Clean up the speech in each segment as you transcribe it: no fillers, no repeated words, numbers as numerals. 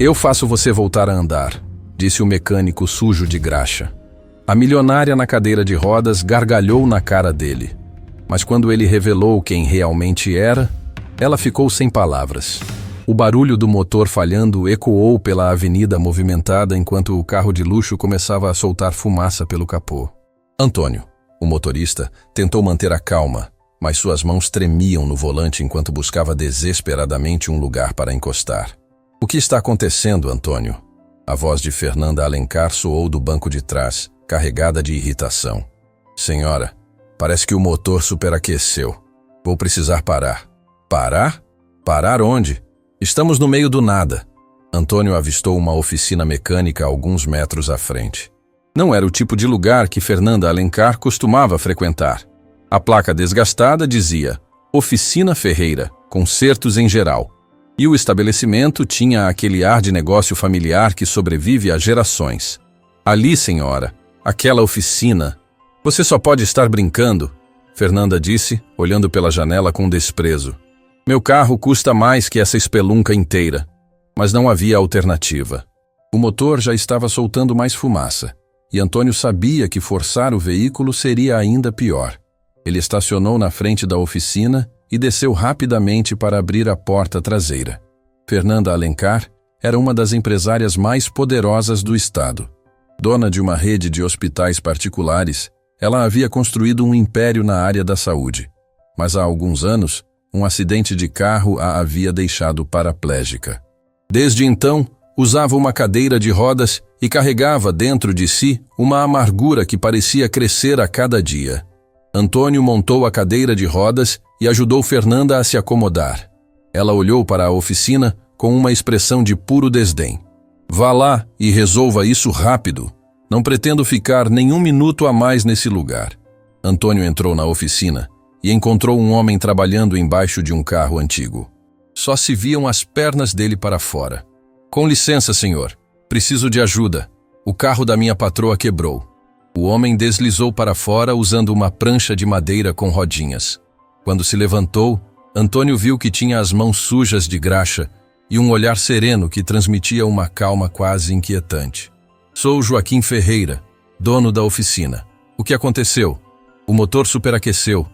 Eu faço você voltar a andar, disse o mecânico sujo de graxa. A milionária na cadeira de rodas gargalhou na cara dele. Mas quando ele revelou quem realmente era, ela ficou sem palavras. O barulho do motor falhando ecoou pela avenida movimentada enquanto o carro de luxo começava a soltar fumaça pelo capô. Antônio, o motorista, tentou manter a calma, mas suas mãos tremiam no volante enquanto buscava desesperadamente um lugar para encostar. O que está acontecendo, Antônio? A voz de Fernanda Alencar soou do banco de trás, carregada de irritação. Senhora, parece que o motor superaqueceu. Vou precisar parar. Parar? Parar onde? Estamos no meio do nada. Antônio avistou uma oficina mecânica a alguns metros à frente. Não era o tipo de lugar que Fernanda Alencar costumava frequentar. A placa desgastada dizia Oficina Ferreira, consertos em geral. E o estabelecimento tinha aquele ar de negócio familiar que sobrevive a gerações. Ali, senhora, aquela oficina. Você só pode estar brincando, Fernanda disse, olhando pela janela com desprezo. Meu carro custa mais que essa espelunca inteira. Mas não havia alternativa. O motor já estava soltando mais fumaça, e Antônio sabia que forçar o veículo seria ainda pior. Ele estacionou na frente da oficina e desceu rapidamente para abrir a porta traseira. Fernanda Alencar era uma das empresárias mais poderosas do estado. Dona de uma rede de hospitais particulares, ela havia construído um império na área da saúde. Mas há alguns anos, um acidente de carro a havia deixado paraplégica. Desde então, usava uma cadeira de rodas e carregava dentro de si uma amargura que parecia crescer a cada dia. Antônio montou a cadeira de rodas e ajudou Fernanda a se acomodar. Ela olhou para a oficina com uma expressão de puro desdém. Vá lá e resolva isso rápido. Não pretendo ficar nenhum minuto a mais nesse lugar. Antônio entrou na oficina e encontrou um homem trabalhando embaixo de um carro antigo. Só se viam as pernas dele para fora. Com licença, senhor. Preciso de ajuda. O carro da minha patroa quebrou. O homem deslizou para fora usando uma prancha de madeira com rodinhas. Quando se levantou, Antônio viu que tinha as mãos sujas de graxa e um olhar sereno que transmitia uma calma quase inquietante. Sou Joaquim Ferreira, dono da oficina. O que aconteceu? O motor superaqueceu.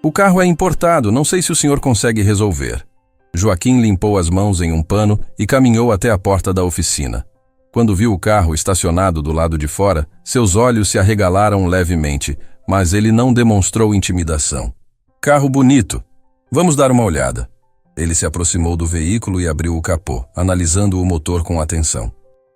O carro é importado, não sei se o senhor consegue resolver. Joaquim limpou as mãos em um pano e caminhou até a porta da oficina. Quando viu o carro estacionado do lado de fora, seus olhos se arregalaram levemente, mas ele não demonstrou intimidação. Carro bonito. Vamos dar uma olhada. Ele se aproximou do veículo e abriu o capô, analisando o motor com atenção.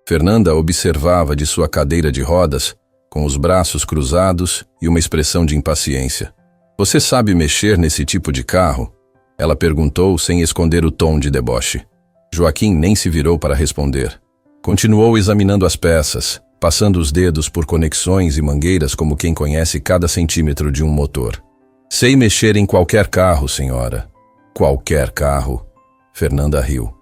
Fernanda observava de sua cadeira de rodas, com os braços cruzados e uma expressão de impaciência. Você sabe mexer nesse tipo de carro? Ela perguntou sem esconder o tom de deboche. Joaquim nem se virou para responder. Continuou examinando as peças, passando os dedos por conexões e mangueiras como quem conhece cada centímetro de um motor. Sei mexer em qualquer carro, senhora. Qualquer carro. Fernanda riu.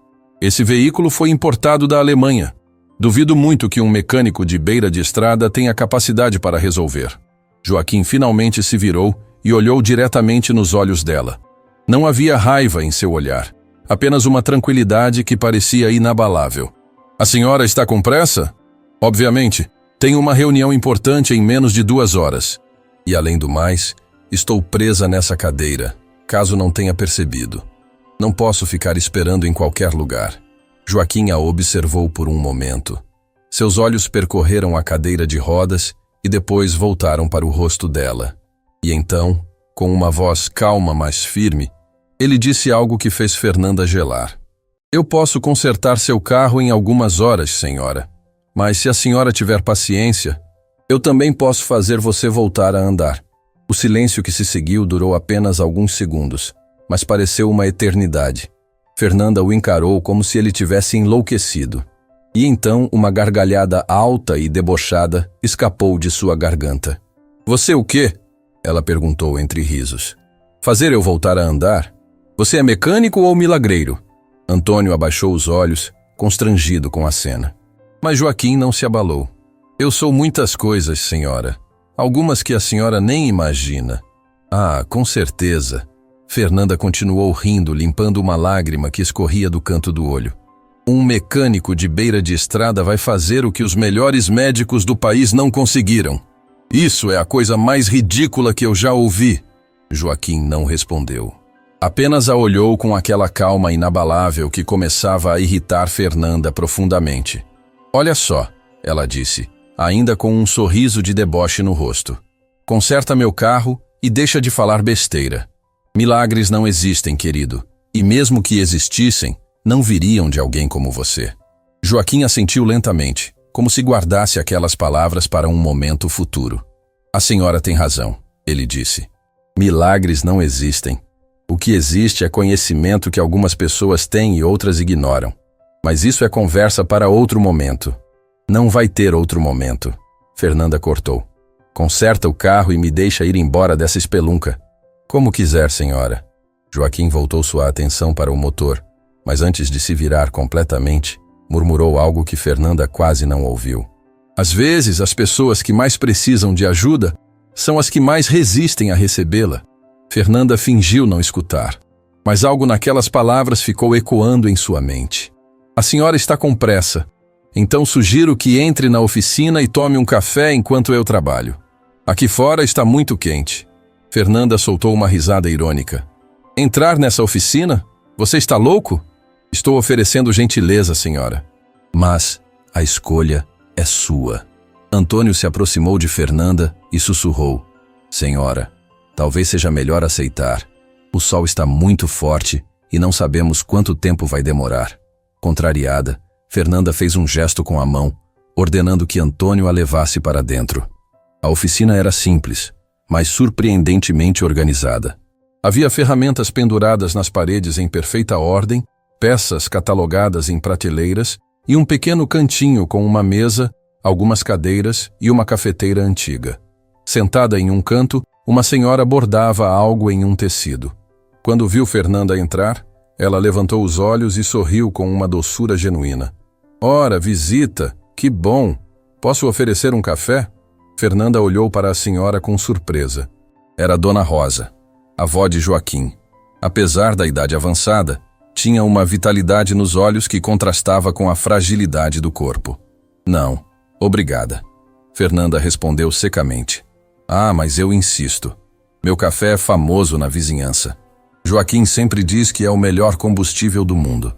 Esse veículo foi importado da Alemanha. Duvido muito que um mecânico de beira de estrada tenha capacidade para resolver. Joaquim finalmente se virou e olhou diretamente nos olhos dela. Não havia raiva em seu olhar, apenas uma tranquilidade que parecia inabalável. A senhora está com pressa? Obviamente, tenho uma reunião importante em menos de 2 horas. E além do mais, estou presa nessa cadeira, caso não tenha percebido. Não posso ficar esperando em qualquer lugar. Joaquim a observou por um momento. Seus olhos percorreram a cadeira de rodas e depois voltaram para o rosto dela. E então, com uma voz calma, mas firme, ele disse algo que fez Fernanda gelar. Eu posso consertar seu carro em algumas horas, senhora. Mas se a senhora tiver paciência, eu também posso fazer você voltar a andar. O silêncio que se seguiu durou apenas alguns segundos, mas pareceu uma eternidade. Fernanda o encarou como se ele tivesse enlouquecido. E então uma gargalhada alta e debochada escapou de sua garganta. Você o quê? Ela perguntou entre risos. Fazer eu voltar a andar? Você é mecânico ou milagreiro? Antônio abaixou os olhos, constrangido com a cena. Mas Joaquim não se abalou. Eu sou muitas coisas, senhora. Algumas que a senhora nem imagina. Ah, com certeza. Fernanda continuou rindo, limpando uma lágrima que escorria do canto do olho. Um mecânico de beira de estrada vai fazer o que os melhores médicos do país não conseguiram. Isso é a coisa mais ridícula que eu já ouvi. Joaquim não respondeu. Apenas a olhou com aquela calma inabalável que começava a irritar Fernanda profundamente. Olha só, ela disse, ainda com um sorriso de deboche no rosto. Conserta meu carro e deixa de falar besteira. Milagres não existem, querido. E mesmo que existissem, não viriam de alguém como você. Joaquim assentiu lentamente, como se guardasse aquelas palavras para um momento futuro. A senhora tem razão, ele disse. Milagres não existem. O que existe é conhecimento que algumas pessoas têm e outras ignoram. Mas isso é conversa para outro momento. Não vai ter outro momento. Fernanda cortou. Conserta o carro e me deixa ir embora dessa espelunca. Como quiser, senhora. Joaquim voltou sua atenção para o motor, mas antes de se virar completamente, murmurou algo que Fernanda quase não ouviu. Às vezes, as pessoas que mais precisam de ajuda são as que mais resistem a recebê-la. Fernanda fingiu não escutar, mas algo naquelas palavras ficou ecoando em sua mente. A senhora está com pressa, então sugiro que entre na oficina e tome um café enquanto eu trabalho. Aqui fora está muito quente. Fernanda soltou uma risada irônica. Entrar nessa oficina? Você está louco? Estou oferecendo gentileza, senhora. Mas a escolha é sua. Antônio se aproximou de Fernanda e sussurrou. Senhora, talvez seja melhor aceitar. O sol está muito forte e não sabemos quanto tempo vai demorar. Contrariada, Fernanda fez um gesto com a mão, ordenando que Antônio a levasse para dentro. A oficina era simples, mas surpreendentemente organizada. Havia ferramentas penduradas nas paredes em perfeita ordem, peças catalogadas em prateleiras e um pequeno cantinho com uma mesa, algumas cadeiras e uma cafeteira antiga. Sentada em um canto, uma senhora bordava algo em um tecido. Quando viu Fernanda entrar, ela levantou os olhos e sorriu com uma doçura genuína. Ora, visita, que bom! Posso oferecer um café? Fernanda olhou para a senhora com surpresa. Era Dona Rosa, avó de Joaquim. Apesar da idade avançada, tinha uma vitalidade nos olhos que contrastava com a fragilidade do corpo. Não, obrigada. Fernanda respondeu secamente. Ah, mas eu insisto. Meu café é famoso na vizinhança. Joaquim sempre diz que é o melhor combustível do mundo.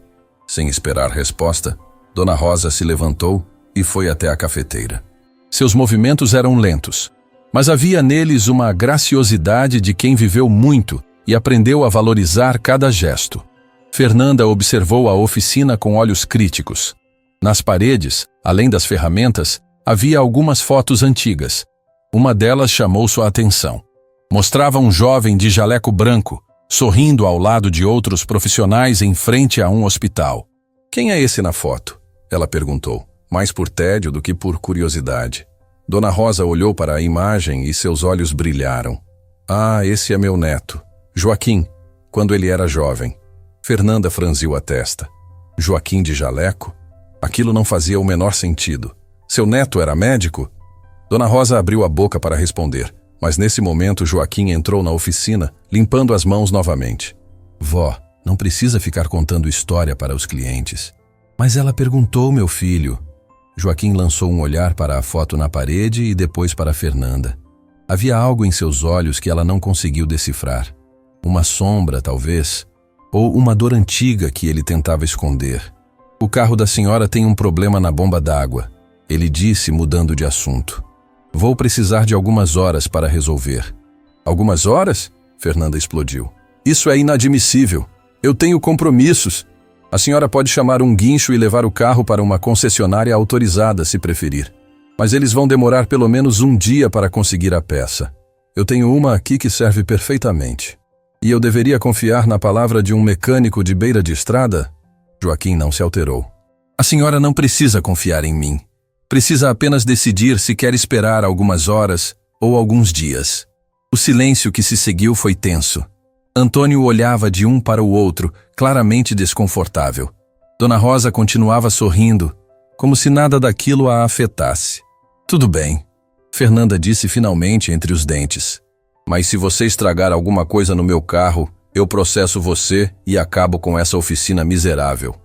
Sem esperar resposta, Dona Rosa se levantou e foi até a cafeteira. Seus movimentos eram lentos, mas havia neles uma graciosidade de quem viveu muito e aprendeu a valorizar cada gesto. Fernanda observou a oficina com olhos críticos. Nas paredes, além das ferramentas, havia algumas fotos antigas. Uma delas chamou sua atenção. Mostrava um jovem de jaleco branco, sorrindo ao lado de outros profissionais em frente a um hospital. Quem é esse na foto? Ela perguntou, mais por tédio do que por curiosidade. Dona Rosa olhou para a imagem e seus olhos brilharam. Ah, esse é meu neto, Joaquim, quando ele era jovem. Fernanda franziu a testa. Joaquim de jaleco? Aquilo não fazia o menor sentido. Seu neto era médico? Dona Rosa abriu a boca para responder, mas nesse momento Joaquim entrou na oficina, limpando as mãos novamente. Vó, não precisa ficar contando história para os clientes. Mas ela perguntou, meu filho. Joaquim lançou um olhar para a foto na parede e depois para Fernanda. Havia algo em seus olhos que ela não conseguiu decifrar. Uma sombra, talvez, ou uma dor antiga que ele tentava esconder. O carro da senhora tem um problema na bomba d'água, ele disse, mudando de assunto. Vou precisar de algumas horas para resolver. Algumas horas? Fernanda explodiu. Isso é inadmissível. Eu tenho compromissos. A senhora pode chamar um guincho e levar o carro para uma concessionária autorizada, se preferir. Mas eles vão demorar pelo menos um dia para conseguir a peça. Eu tenho uma aqui que serve perfeitamente. E eu deveria confiar na palavra de um mecânico de beira de estrada? Joaquim não se alterou. A senhora não precisa confiar em mim. Precisa apenas decidir se quer esperar algumas horas ou alguns dias. O silêncio que se seguiu foi tenso. Antônio olhava de um para o outro, claramente desconfortável. Dona Rosa continuava sorrindo, como se nada daquilo a afetasse. Tudo bem, Fernanda disse finalmente entre os dentes. Mas se você estragar alguma coisa no meu carro, eu processo você e acabo com essa oficina miserável.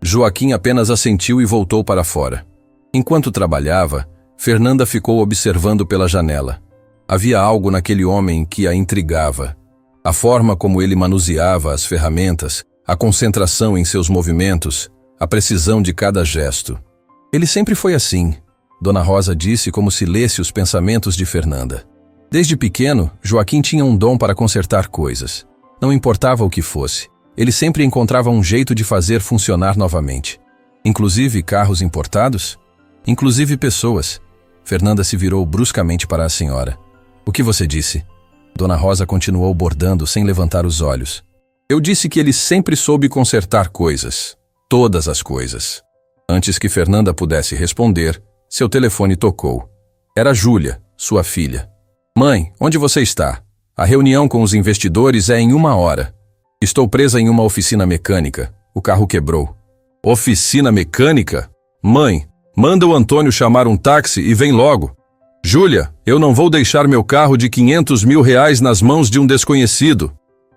Joaquim apenas assentiu e voltou para fora. Enquanto trabalhava, Fernanda ficou observando pela janela. Havia algo naquele homem que a intrigava. A forma como ele manuseava as ferramentas, a concentração em seus movimentos, a precisão de cada gesto. Ele sempre foi assim, Dona Rosa disse como se lesse os pensamentos de Fernanda. Desde pequeno, Joaquim tinha um dom para consertar coisas. Não importava o que fosse, ele sempre encontrava um jeito de fazer funcionar novamente. Inclusive carros importados? Inclusive pessoas. Fernanda se virou bruscamente para a senhora. O que você disse? Dona Rosa continuou bordando sem levantar os olhos. Eu disse que ele sempre soube consertar coisas. Todas as coisas. Antes que Fernanda pudesse responder, seu telefone tocou. Era Júlia, sua filha. Mãe, onde você está? A reunião com os investidores é em 1 hora. Estou presa em uma oficina mecânica. O carro quebrou. Oficina mecânica? Mãe, manda o Antônio chamar um táxi e vem logo. Júlia, eu não vou deixar meu carro de R$500 mil nas mãos de um desconhecido.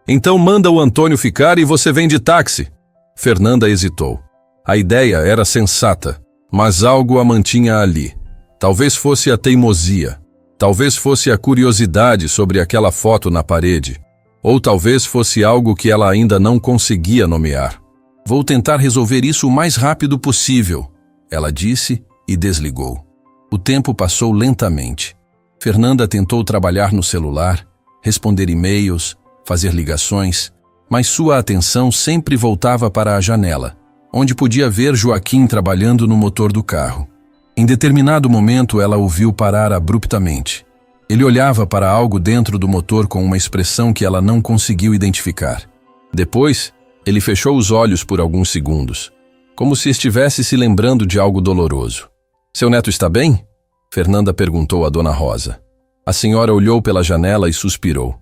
Então manda o Antônio ficar e você vem de táxi. Fernanda hesitou. A ideia era sensata, mas algo a mantinha ali. Talvez fosse a teimosia. Talvez fosse a curiosidade sobre aquela foto na parede. Ou talvez fosse algo que ela ainda não conseguia nomear. Vou tentar resolver isso o mais rápido possível, ela disse e desligou. O tempo passou lentamente. Fernanda tentou trabalhar no celular, responder e-mails, fazer ligações, mas sua atenção sempre voltava para a janela, onde podia ver Joaquim trabalhando no motor do carro. Em determinado momento, ela o viu parar abruptamente. Ele olhava para algo dentro do motor com uma expressão que ela não conseguiu identificar. Depois, ele fechou os olhos por alguns segundos, como se estivesse se lembrando de algo doloroso. Seu neto está bem? Fernanda perguntou a Dona Rosa. A senhora olhou pela janela e suspirou.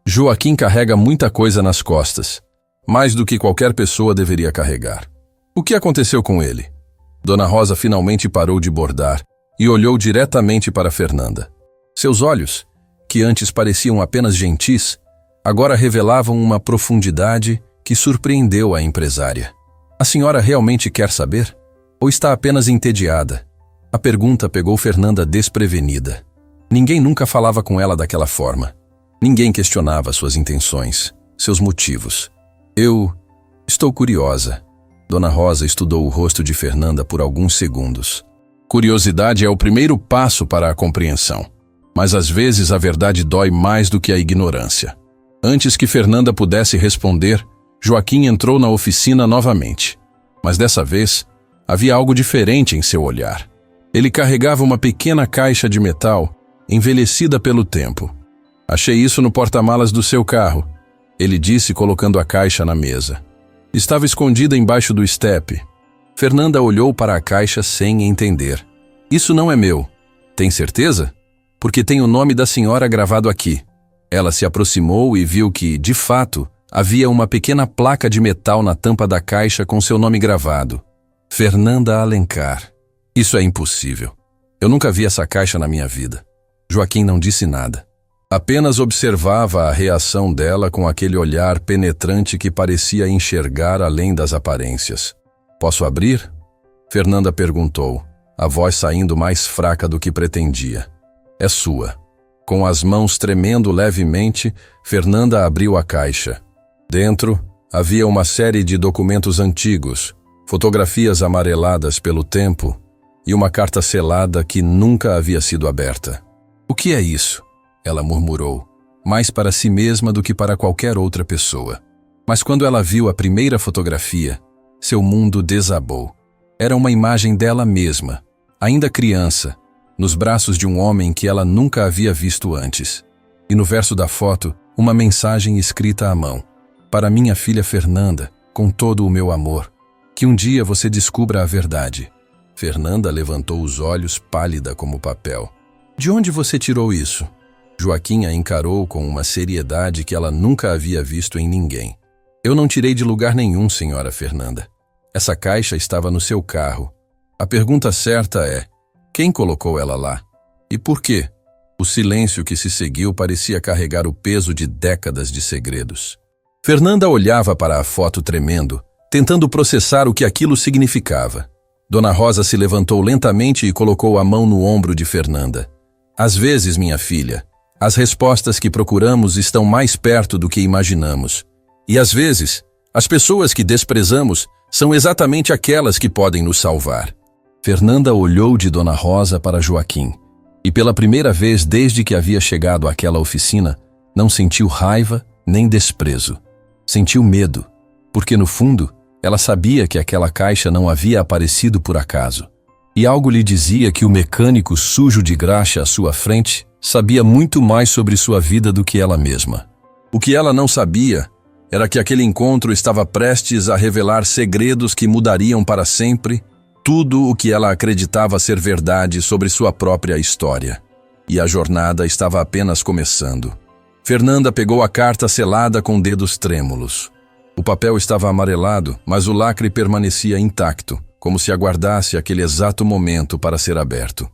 Joaquim carrega muita coisa nas costas, mais do que qualquer pessoa deveria carregar. O que aconteceu com ele? Dona Rosa finalmente parou de bordar e olhou diretamente para Fernanda. Seus olhos, que antes pareciam apenas gentis, agora revelavam uma profundidade que surpreendeu a empresária. A senhora realmente quer saber? Ou está apenas entediada? A pergunta pegou Fernanda desprevenida. Ninguém nunca falava com ela daquela forma. Ninguém questionava suas intenções, seus motivos. Eu estou curiosa. Dona Rosa estudou o rosto de Fernanda por alguns segundos. Curiosidade é o primeiro passo para a compreensão. Mas às vezes a verdade dói mais do que a ignorância. Antes que Fernanda pudesse responder, Joaquim entrou na oficina novamente. Mas dessa vez, havia algo diferente em seu olhar. Ele carregava uma pequena caixa de metal, envelhecida pelo tempo. Achei isso no porta-malas do seu carro, ele disse colocando a caixa na mesa. Estava escondida embaixo do estepe. Fernanda olhou para a caixa sem entender. Isso não é meu. Tem certeza? Porque tem o nome da senhora gravado aqui. Ela se aproximou e viu que, de fato, havia uma pequena placa de metal na tampa da caixa com seu nome gravado. Fernanda Alencar. Isso é impossível. Eu nunca vi essa caixa na minha vida. Joaquim não disse nada. Apenas observava a reação dela com aquele olhar penetrante que parecia enxergar além das aparências. Posso abrir? Fernanda perguntou, a voz saindo mais fraca do que pretendia. É sua. Com as mãos tremendo levemente, Fernanda abriu a caixa. Dentro, havia uma série de documentos antigos, fotografias amareladas pelo tempo e uma carta selada que nunca havia sido aberta. O que é isso? Ela murmurou, mais para si mesma do que para qualquer outra pessoa. Mas quando ela viu a primeira fotografia, seu mundo desabou. Era uma imagem dela mesma, ainda criança, nos braços de um homem que ela nunca havia visto antes. E no verso da foto, uma mensagem escrita à mão. Para minha filha Fernanda, com todo o meu amor, que um dia você descubra a verdade. Fernanda levantou os olhos pálida como papel. De onde você tirou isso? Joaquim a encarou com uma seriedade que ela nunca havia visto em ninguém. Eu não tirei de lugar nenhum, senhora Fernanda. Essa caixa estava no seu carro. A pergunta certa é, quem colocou ela lá? E por quê? O silêncio que se seguiu parecia carregar o peso de décadas de segredos. Fernanda olhava para a foto tremendo, tentando processar o que aquilo significava. Dona Rosa se levantou lentamente e colocou a mão no ombro de Fernanda. Às vezes, minha filha, as respostas que procuramos estão mais perto do que imaginamos. E às vezes, as pessoas que desprezamos são exatamente aquelas que podem nos salvar. Fernanda olhou de Dona Rosa para Joaquim, e pela primeira vez desde que havia chegado àquela oficina, não sentiu raiva nem desprezo. Sentiu medo, porque no fundo, ela sabia que aquela caixa não havia aparecido por acaso. E algo lhe dizia que o mecânico sujo de graxa à sua frente sabia muito mais sobre sua vida do que ela mesma. O que ela não sabia era que aquele encontro estava prestes a revelar segredos que mudariam para sempre tudo o que ela acreditava ser verdade sobre sua própria história. E a jornada estava apenas começando. Fernanda pegou a carta selada com dedos trêmulos. O papel estava amarelado, mas o lacre permanecia intacto, como se aguardasse aquele exato momento para ser aberto.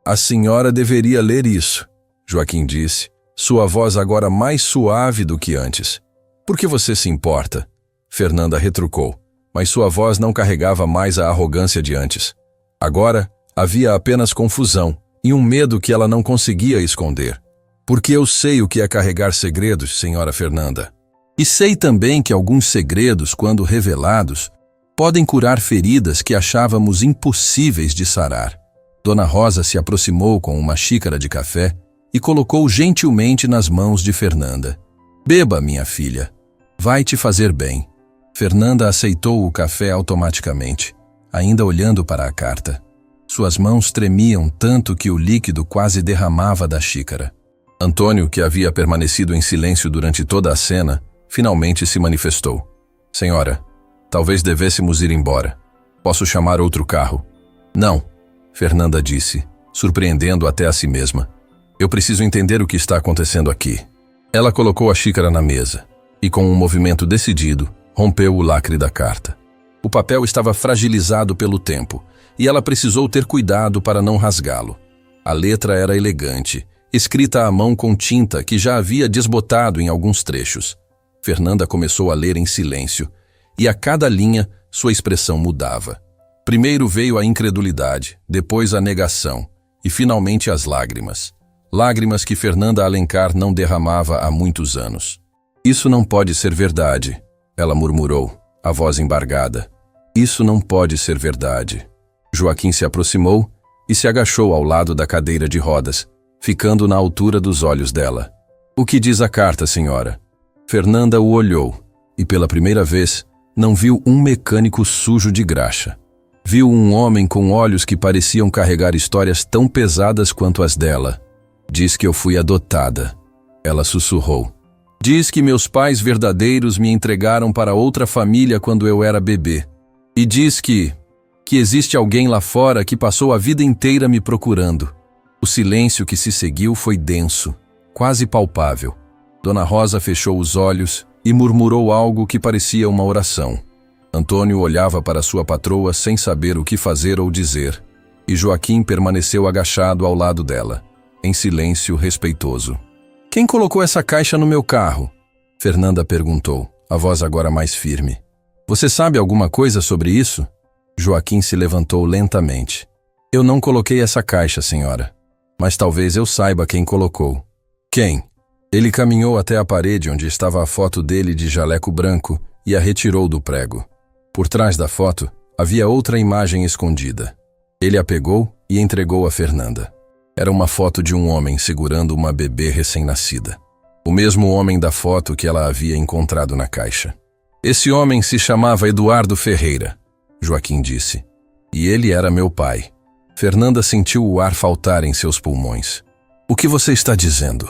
A senhora deveria ler isso, Joaquim disse, sua voz agora mais suave do que antes. Por que você se importa? Fernanda retrucou, mas sua voz não carregava mais a arrogância de antes. Agora, havia apenas confusão e um medo que ela não conseguia esconder. Porque eu sei o que é carregar segredos, senhora Fernanda. E sei também que alguns segredos, quando revelados, podem curar feridas que achávamos impossíveis de sarar. Dona Rosa se aproximou com uma xícara de café e colocou gentilmente nas mãos de Fernanda. Beba, minha filha. Vai te fazer bem. Fernanda aceitou o café automaticamente, ainda olhando para a carta. Suas mãos tremiam tanto que o líquido quase derramava da xícara. Antônio, que havia permanecido em silêncio durante toda a cena, finalmente se manifestou. Senhora, talvez devêssemos ir embora. Posso chamar outro carro? Não, Fernanda disse, surpreendendo até a si mesma. Eu preciso entender o que está acontecendo aqui. Ela colocou a xícara na mesa e, com um movimento decidido, rompeu o lacre da carta. O papel estava fragilizado pelo tempo e ela precisou ter cuidado para não rasgá-lo. A letra era elegante, escrita à mão com tinta que já havia desbotado em alguns trechos. Fernanda começou a ler em silêncio, e a cada linha sua expressão mudava. Primeiro veio a incredulidade, depois a negação, e finalmente as lágrimas. Lágrimas que Fernanda Alencar não derramava há muitos anos. Isso não pode ser verdade, ela murmurou, a voz embargada. Isso não pode ser verdade. Joaquim se aproximou e se agachou ao lado da cadeira de rodas, ficando na altura dos olhos dela. O que diz a carta, senhora? Fernanda o olhou, e pela primeira vez, não viu um mecânico sujo de graxa. Viu um homem com olhos que pareciam carregar histórias tão pesadas quanto as dela. Diz que eu fui adotada. Ela sussurrou. Diz que meus pais verdadeiros me entregaram para outra família quando eu era bebê. E diz que existe alguém lá fora que passou a vida inteira me procurando. O silêncio que se seguiu foi denso, quase palpável. Dona Rosa fechou os olhos e murmurou algo que parecia uma oração. Antônio olhava para sua patroa sem saber o que fazer ou dizer, e Joaquim permaneceu agachado ao lado dela, em silêncio respeitoso. Quem colocou essa caixa no meu carro? Fernanda perguntou, a voz agora mais firme. Você sabe alguma coisa sobre isso? Joaquim se levantou lentamente. Eu não coloquei essa caixa, senhora. Mas talvez eu saiba quem colocou. Quem? Ele caminhou até a parede onde estava a foto dele de jaleco branco e a retirou do prego. Por trás da foto, havia outra imagem escondida. Ele a pegou e entregou a Fernanda. Era uma foto de um homem segurando uma bebê recém-nascida. O mesmo homem da foto que ela havia encontrado na caixa. Esse homem se chamava Eduardo Ferreira, Joaquim disse. E ele era meu pai. Fernanda sentiu o ar faltar em seus pulmões. O que você está dizendo?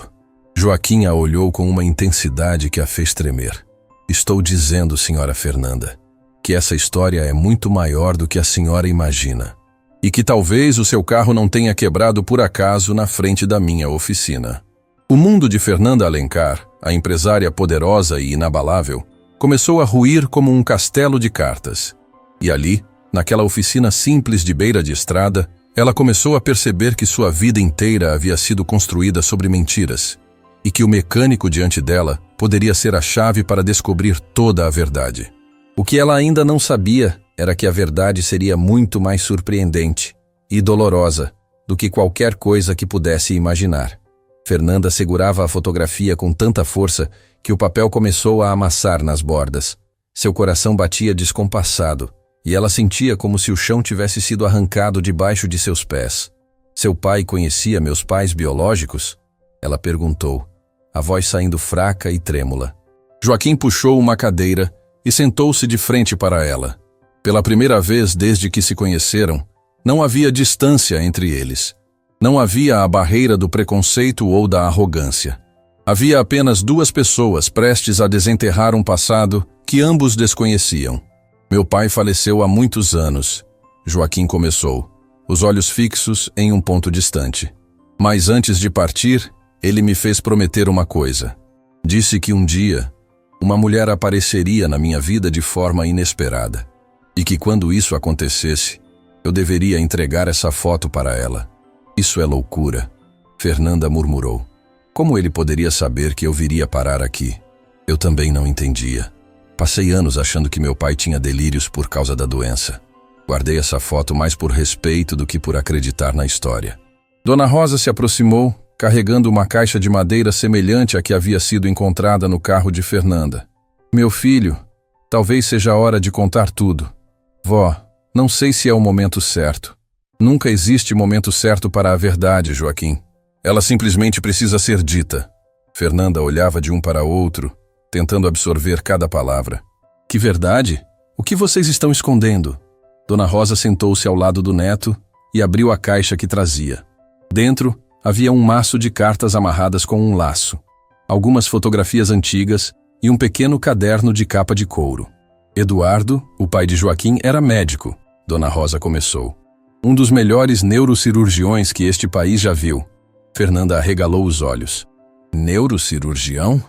Joaquim a olhou com uma intensidade que a fez tremer. Estou dizendo, senhora Fernanda, que essa história é muito maior do que a senhora imagina. E que talvez o seu carro não tenha quebrado por acaso na frente da minha oficina. O mundo de Fernanda Alencar, a empresária poderosa e inabalável, começou a ruir como um castelo de cartas. E ali, naquela oficina simples de beira de estrada, ela começou a perceber que sua vida inteira havia sido construída sobre mentiras, e que o mecânico diante dela poderia ser a chave para descobrir toda a verdade. O que ela ainda não sabia era que a verdade seria muito mais surpreendente e dolorosa do que qualquer coisa que pudesse imaginar. Fernanda segurava a fotografia com tanta força que o papel começou a amassar nas bordas. Seu coração batia descompassado e ela sentia como se o chão tivesse sido arrancado debaixo de seus pés. Seu pai conhecia meus pais biológicos? Ela perguntou, a voz saindo fraca e trêmula. Joaquim puxou uma cadeira e sentou-se de frente para ela. Pela primeira vez desde que se conheceram, não havia distância entre eles. Não havia a barreira do preconceito ou da arrogância. Havia apenas duas pessoas prestes a desenterrar um passado que ambos desconheciam. Meu pai faleceu há muitos anos, Joaquim começou, os olhos fixos em um ponto distante. Mas antes de partir, ele me fez prometer uma coisa. Disse que um dia, uma mulher apareceria na minha vida de forma inesperada. E que quando isso acontecesse, eu deveria entregar essa foto para ela. Isso é loucura, Fernanda murmurou. Como ele poderia saber que eu viria parar aqui? Eu também não entendia. Passei anos achando que meu pai tinha delírios por causa da doença. Guardei essa foto mais por respeito do que por acreditar na história. Dona Rosa se aproximou, carregando uma caixa de madeira semelhante à que havia sido encontrada no carro de Fernanda. Meu filho, talvez seja a hora de contar tudo. Vó, não sei se é o momento certo. Nunca existe momento certo para a verdade, Joaquim. Ela simplesmente precisa ser dita. Fernanda olhava de um para outro, tentando absorver cada palavra. Que verdade? O que vocês estão escondendo? Dona Rosa sentou-se ao lado do neto e abriu a caixa que trazia. Dentro, havia um maço de cartas amarradas com um laço, algumas fotografias antigas e um pequeno caderno de capa de couro. Eduardo, o pai de Joaquim, era médico, Dona Rosa começou. Um dos melhores neurocirurgiões que este país já viu. Fernanda arregalou os olhos. Neurocirurgião?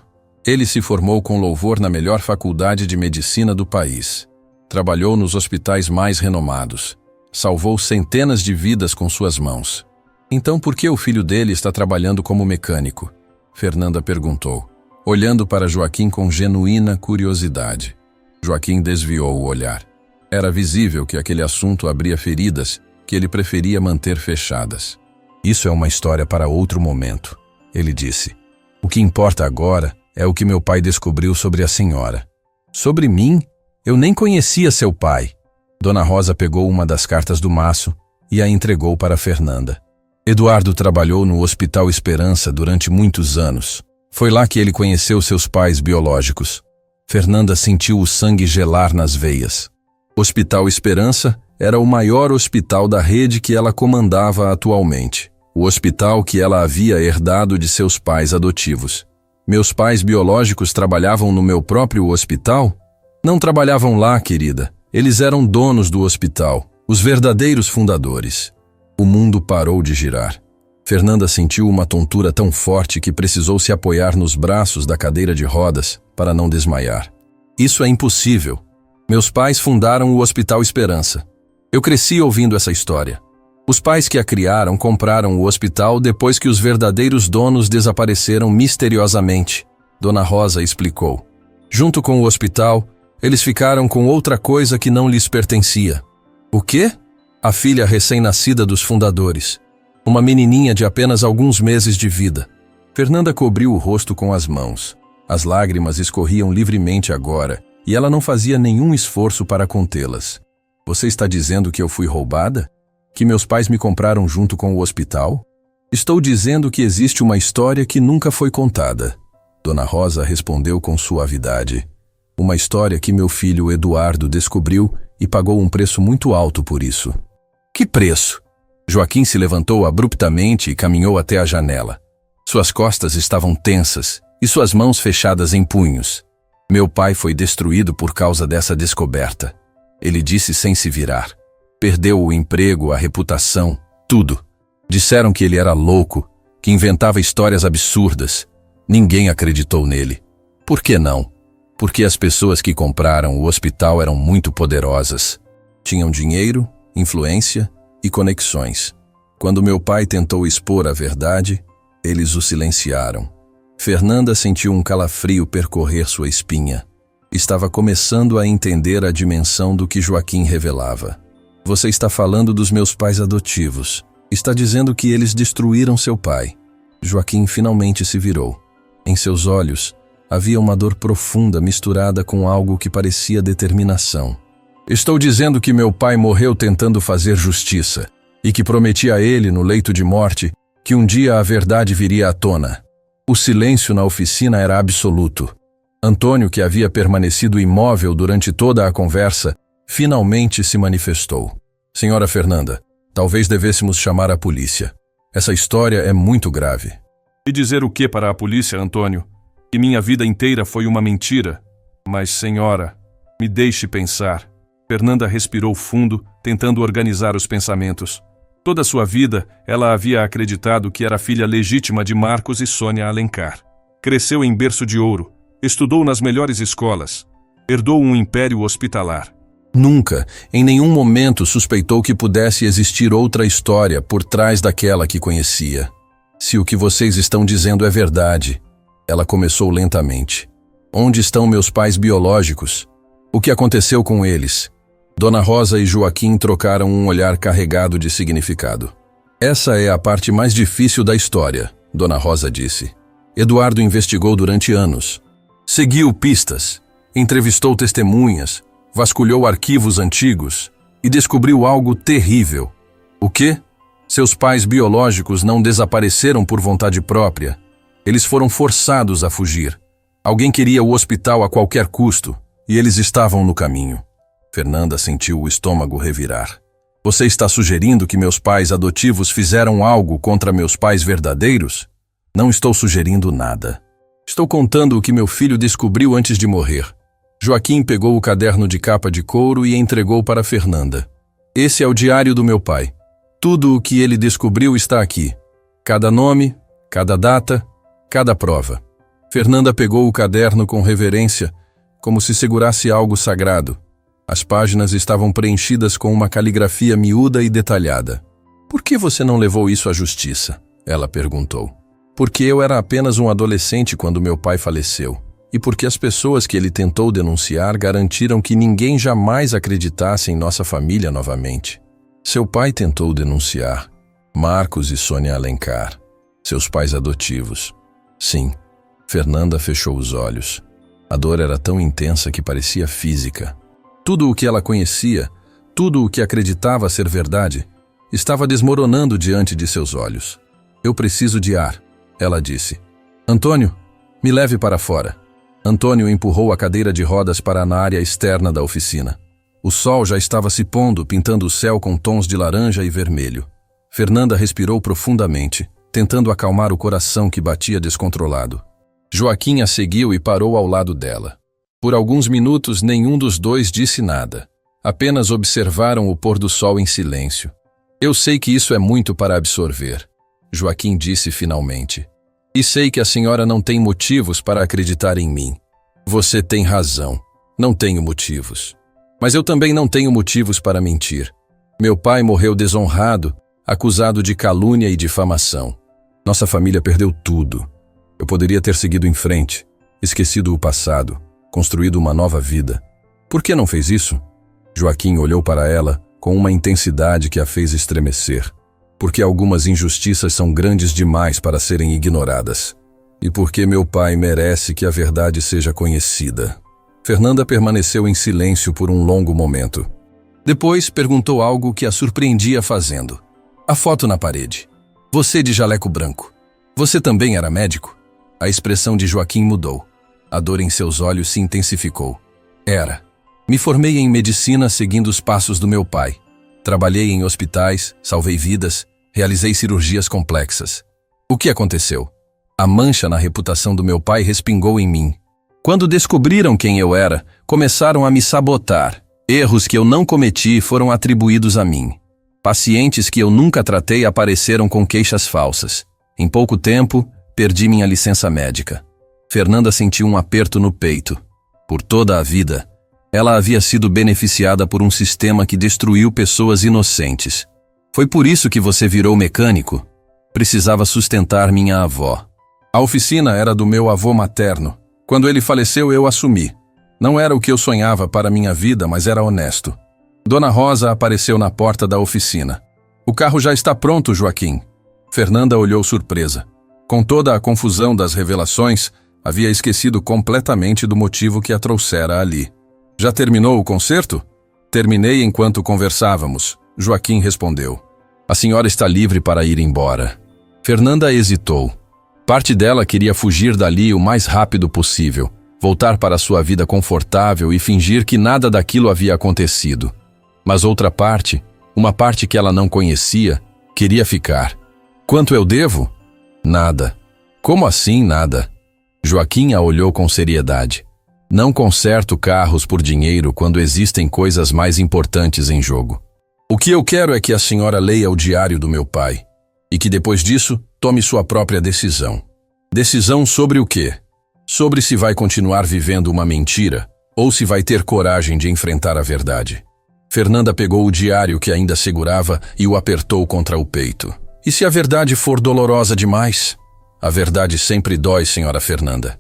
Ele se formou com louvor na melhor faculdade de medicina do país. Trabalhou nos hospitais mais renomados. Salvou centenas de vidas com suas mãos. Então por que o filho dele está trabalhando como mecânico? Fernanda perguntou, olhando para Joaquim com genuína curiosidade. Joaquim desviou o olhar. Era visível que aquele assunto abria feridas que ele preferia manter fechadas. Isso é uma história para outro momento, ele disse. O que importa agora é o que meu pai descobriu sobre a senhora. Sobre mim? Eu nem conhecia seu pai. Dona Rosa pegou uma das cartas do maço e a entregou para Fernanda. Eduardo trabalhou no Hospital Esperança durante muitos anos. Foi lá que ele conheceu seus pais biológicos. Fernanda sentiu o sangue gelar nas veias. Hospital Esperança era o maior hospital da rede que ela comandava atualmente. O hospital que ela havia herdado de seus pais adotivos. Meus pais biológicos trabalhavam no meu próprio hospital? Não trabalhavam lá, querida. Eles eram donos do hospital, os verdadeiros fundadores. O mundo parou de girar. Fernanda sentiu uma tontura tão forte que precisou se apoiar nos braços da cadeira de rodas para não desmaiar. Isso é impossível. Meus pais fundaram o Hospital Esperança. Eu cresci ouvindo essa história. Os pais que a criaram compraram o hospital depois que os verdadeiros donos desapareceram misteriosamente, Dona Rosa explicou. Junto com o hospital, eles ficaram com outra coisa que não lhes pertencia. O quê? A filha recém-nascida dos fundadores. Uma menininha de apenas alguns meses de vida. Fernanda cobriu o rosto com as mãos. As lágrimas escorriam livremente agora, e ela não fazia nenhum esforço para contê-las. Você está dizendo que eu fui roubada? Que meus pais me compraram junto com o hospital? Estou dizendo que existe uma história que nunca foi contada. Dona Rosa respondeu com suavidade. Uma história que meu filho Eduardo descobriu e pagou um preço muito alto por isso. Que preço? Joaquim se levantou abruptamente e caminhou até a janela. Suas costas estavam tensas e suas mãos fechadas em punhos. Meu pai foi destruído por causa dessa descoberta. Ele disse sem se virar. Perdeu o emprego, a reputação, tudo. Disseram que ele era louco, que inventava histórias absurdas. Ninguém acreditou nele. Por que não? Porque as pessoas que compraram o hospital eram muito poderosas. Tinham dinheiro, influência e conexões. Quando meu pai tentou expor a verdade, eles o silenciaram. Fernanda sentiu um calafrio percorrer sua espinha. Estava começando a entender a dimensão do que Joaquim revelava. Você está falando dos meus pais adotivos. Está dizendo que eles destruíram seu pai. Joaquim finalmente se virou. Em seus olhos, havia uma dor profunda misturada com algo que parecia determinação. Estou dizendo que meu pai morreu tentando fazer justiça e que prometi a ele, no leito de morte, que um dia a verdade viria à tona. O silêncio na oficina era absoluto. Antônio, que havia permanecido imóvel durante toda a conversa, finalmente se manifestou. Senhora Fernanda, talvez devêssemos chamar a polícia. Essa história é muito grave. E dizer o que para a polícia, Antônio? Que minha vida inteira foi uma mentira? Mas, senhora, me deixe pensar. Fernanda respirou fundo, tentando organizar os pensamentos. Toda sua vida, ela havia acreditado que era filha legítima de Marcos e Sônia Alencar. Cresceu em berço de ouro, estudou nas melhores escolas, herdou um império hospitalar. Nunca, em nenhum momento, suspeitou que pudesse existir outra história por trás daquela que conhecia. Se o que vocês estão dizendo é verdade, ela começou lentamente. Onde estão meus pais biológicos? O que aconteceu com eles? Dona Rosa e Joaquim trocaram um olhar carregado de significado. Essa é a parte mais difícil da história, Dona Rosa disse. Eduardo investigou durante anos. Seguiu pistas, entrevistou testemunhas, vasculhou arquivos antigos e descobriu algo terrível. O quê? Seus pais biológicos não desapareceram por vontade própria. Eles foram forçados a fugir. Alguém queria o hospital a qualquer custo e eles estavam no caminho. Fernanda sentiu o estômago revirar. Você está sugerindo que meus pais adotivos fizeram algo contra meus pais verdadeiros? Não estou sugerindo nada. Estou contando o que meu filho descobriu antes de morrer. Joaquim pegou o caderno de capa de couro e entregou para Fernanda. Esse é o diário do meu pai. Tudo o que ele descobriu está aqui. Cada nome, cada data, cada prova. Fernanda pegou o caderno com reverência, como se segurasse algo sagrado. As páginas estavam preenchidas com uma caligrafia miúda e detalhada. Por que você não levou isso à justiça? Ela perguntou. Porque eu era apenas um adolescente quando meu pai faleceu. E porque as pessoas que ele tentou denunciar garantiram que ninguém jamais acreditasse em nossa família novamente. Seu pai tentou denunciar. Marcos e Sônia Alencar. Seus pais adotivos. Sim. Fernanda fechou os olhos. A dor era tão intensa que parecia física. Tudo o que ela conhecia, tudo o que acreditava ser verdade, estava desmoronando diante de seus olhos. Eu preciso de ar, ela disse. Antônio, me leve para fora. Antônio empurrou a cadeira de rodas para a área externa da oficina. O sol já estava se pondo, pintando o céu com tons de laranja e vermelho. Fernanda respirou profundamente, tentando acalmar o coração que batia descontrolado. Joaquim a seguiu e parou ao lado dela. Por alguns minutos, nenhum dos dois disse nada. Apenas observaram o pôr do sol em silêncio. Eu sei que isso é muito para absorver, Joaquim disse finalmente. E sei que a senhora não tem motivos para acreditar em mim. Você tem razão. Não tenho motivos. Mas eu também não tenho motivos para mentir. Meu pai morreu desonrado, acusado de calúnia e difamação. Nossa família perdeu tudo. Eu poderia ter seguido em frente, esquecido o passado, construído uma nova vida. Por que não fez isso? Joaquim olhou para ela com uma intensidade que a fez estremecer. Porque algumas injustiças são grandes demais para serem ignoradas. E porque meu pai merece que a verdade seja conhecida. Fernanda permaneceu em silêncio por um longo momento. Depois perguntou algo que a surpreendia fazendo. A foto na parede. Você de jaleco branco. Você também era médico? A expressão de Joaquim mudou. A dor em seus olhos se intensificou. Era. Me formei em medicina seguindo os passos do meu pai. Trabalhei em hospitais, salvei vidas, realizei cirurgias complexas. O que aconteceu? A mancha na reputação do meu pai respingou em mim. Quando descobriram quem eu era, começaram a me sabotar. Erros que eu não cometi foram atribuídos a mim. Pacientes que eu nunca tratei apareceram com queixas falsas. Em pouco tempo, perdi minha licença médica. Fernanda sentiu um aperto no peito. Por toda a vida, ela havia sido beneficiada por um sistema que destruiu pessoas inocentes. Foi por isso que você virou mecânico? Precisava sustentar minha avó. A oficina era do meu avô materno. Quando ele faleceu, eu assumi. Não era o que eu sonhava para minha vida, mas era honesto. Dona Rosa apareceu na porta da oficina. O carro já está pronto, Joaquim. Fernanda olhou surpresa. Com toda a confusão das revelações, havia esquecido completamente do motivo que a trouxera ali. Já terminou o concerto? Terminei enquanto conversávamos, Joaquim respondeu. A senhora está livre para ir embora. Fernanda hesitou. Parte dela queria fugir dali o mais rápido possível, voltar para sua vida confortável e fingir que nada daquilo havia acontecido. Mas outra parte, uma parte que ela não conhecia, queria ficar. Quanto eu devo? Nada. Como assim nada? Joaquim a olhou com seriedade. Não conserto carros por dinheiro quando existem coisas mais importantes em jogo. O que eu quero é que a senhora leia o diário do meu pai e que depois disso tome sua própria decisão. Decisão sobre o quê? Sobre se vai continuar vivendo uma mentira ou se vai ter coragem de enfrentar a verdade. Fernanda pegou o diário que ainda segurava e o apertou contra o peito. E se a verdade for dolorosa demais? A verdade sempre dói, senhora Fernanda.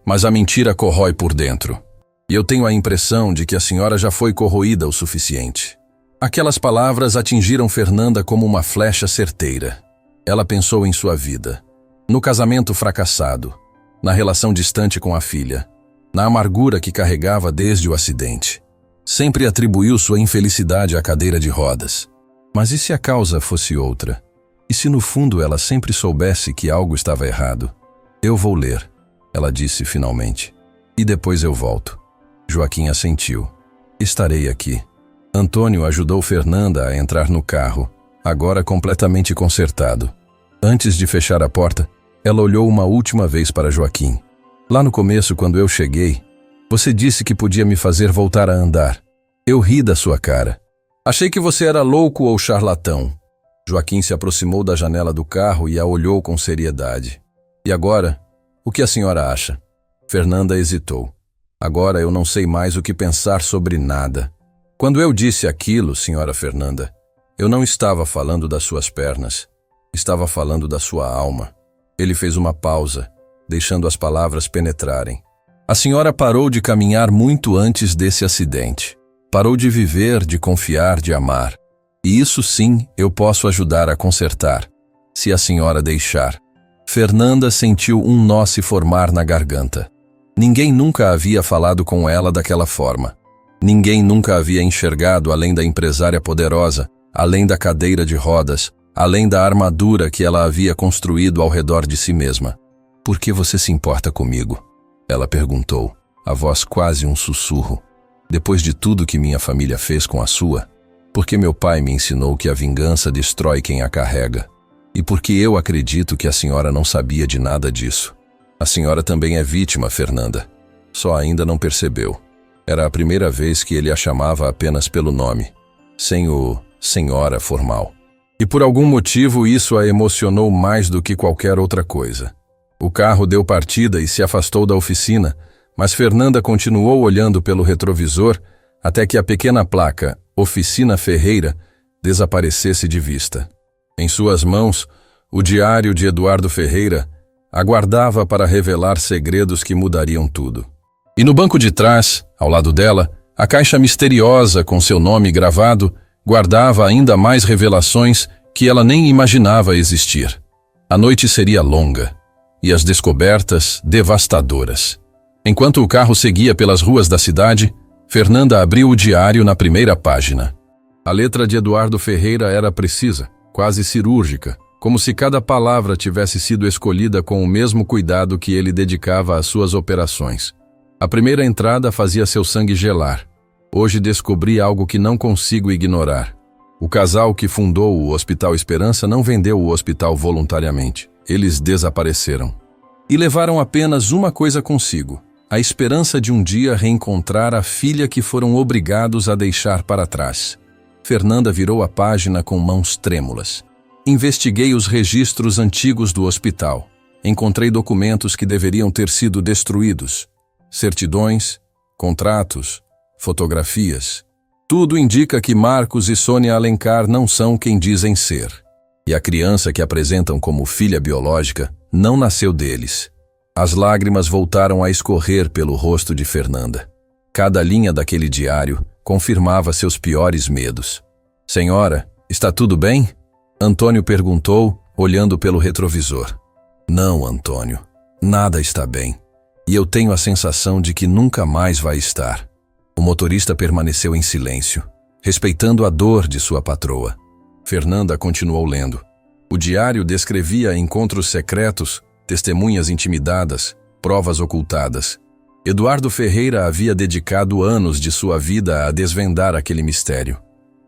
Mas a mentira corrói por dentro. E eu tenho a impressão de que a senhora já foi corroída o suficiente. Aquelas palavras atingiram Fernanda como uma flecha certeira. Ela pensou em sua vida, no casamento fracassado, na relação distante com a filha, na amargura que carregava desde o acidente. Sempre atribuiu sua infelicidade à cadeira de rodas. Mas e se a causa fosse outra? E se no fundo ela sempre soubesse que algo estava errado? Eu vou ler, ela disse finalmente. E depois eu volto. Joaquim assentiu. Estarei aqui. Antônio ajudou Fernanda a entrar no carro, agora completamente consertado. Antes de fechar a porta, ela olhou uma última vez para Joaquim. Lá no começo, quando eu cheguei, você disse que podia me fazer voltar a andar. Eu ri da sua cara. Achei que você era louco ou charlatão. Joaquim se aproximou da janela do carro e a olhou com seriedade. E agora, o que a senhora acha? Fernanda hesitou. Agora eu não sei mais o que pensar sobre nada. Quando eu disse aquilo, senhora Fernanda, eu não estava falando das suas pernas. Estava falando da sua alma. Ele fez uma pausa, deixando as palavras penetrarem. A senhora parou de caminhar muito antes desse acidente. Parou de viver, de confiar, de amar. E isso sim eu posso ajudar a consertar, se a senhora deixar. Fernanda sentiu um nó se formar na garganta. Ninguém nunca havia falado com ela daquela forma. Ninguém nunca havia enxergado além da empresária poderosa, além da cadeira de rodas, além da armadura que ela havia construído ao redor de si mesma. Por que você se importa comigo? Ela perguntou, a voz quase um sussurro. Depois de tudo que minha família fez com a sua? Porque meu pai me ensinou que a vingança destrói quem a carrega. E porque eu acredito que a senhora não sabia de nada disso. A senhora também é vítima, Fernanda. Só ainda não percebeu. Era a primeira vez que ele a chamava apenas pelo nome, sem o senhora formal. E por algum motivo isso a emocionou mais do que qualquer outra coisa. O carro deu partida e se afastou da oficina, mas Fernanda continuou olhando pelo retrovisor até que a pequena placa Oficina Ferreira desaparecesse de vista. Em suas mãos, o diário de Eduardo Ferreira aguardava para revelar segredos que mudariam tudo. E no banco de trás, ao lado dela, a caixa misteriosa com seu nome gravado guardava ainda mais revelações que ela nem imaginava existir. A noite seria longa e as descobertas devastadoras. Enquanto o carro seguia pelas ruas da cidade, Fernanda abriu o diário na primeira página. A letra de Eduardo Ferreira era precisa, quase cirúrgica, como se cada palavra tivesse sido escolhida com o mesmo cuidado que ele dedicava às suas operações. A primeira entrada fazia seu sangue gelar. Hoje descobri algo que não consigo ignorar. O casal que fundou o Hospital Esperança não vendeu o hospital voluntariamente. Eles desapareceram. E levaram apenas uma coisa consigo: a esperança de um dia reencontrar a filha que foram obrigados a deixar para trás. Fernanda virou a página com mãos trêmulas. Investiguei os registros antigos do hospital. Encontrei documentos que deveriam ter sido destruídos. Certidões, contratos, fotografias. Tudo indica que Marcos e Sônia Alencar não são quem dizem ser. E a criança que apresentam como filha biológica não nasceu deles. As lágrimas voltaram a escorrer pelo rosto de Fernanda. Cada linha daquele diário confirmava seus piores medos. Senhora, está tudo bem? Antônio perguntou, olhando pelo retrovisor. Não, Antônio, nada está bem. E eu tenho a sensação de que nunca mais vai estar. O motorista permaneceu em silêncio, respeitando a dor de sua patroa. Fernanda continuou lendo. O diário descrevia encontros secretos, testemunhas intimidadas, provas ocultadas. Eduardo Ferreira havia dedicado anos de sua vida a desvendar aquele mistério.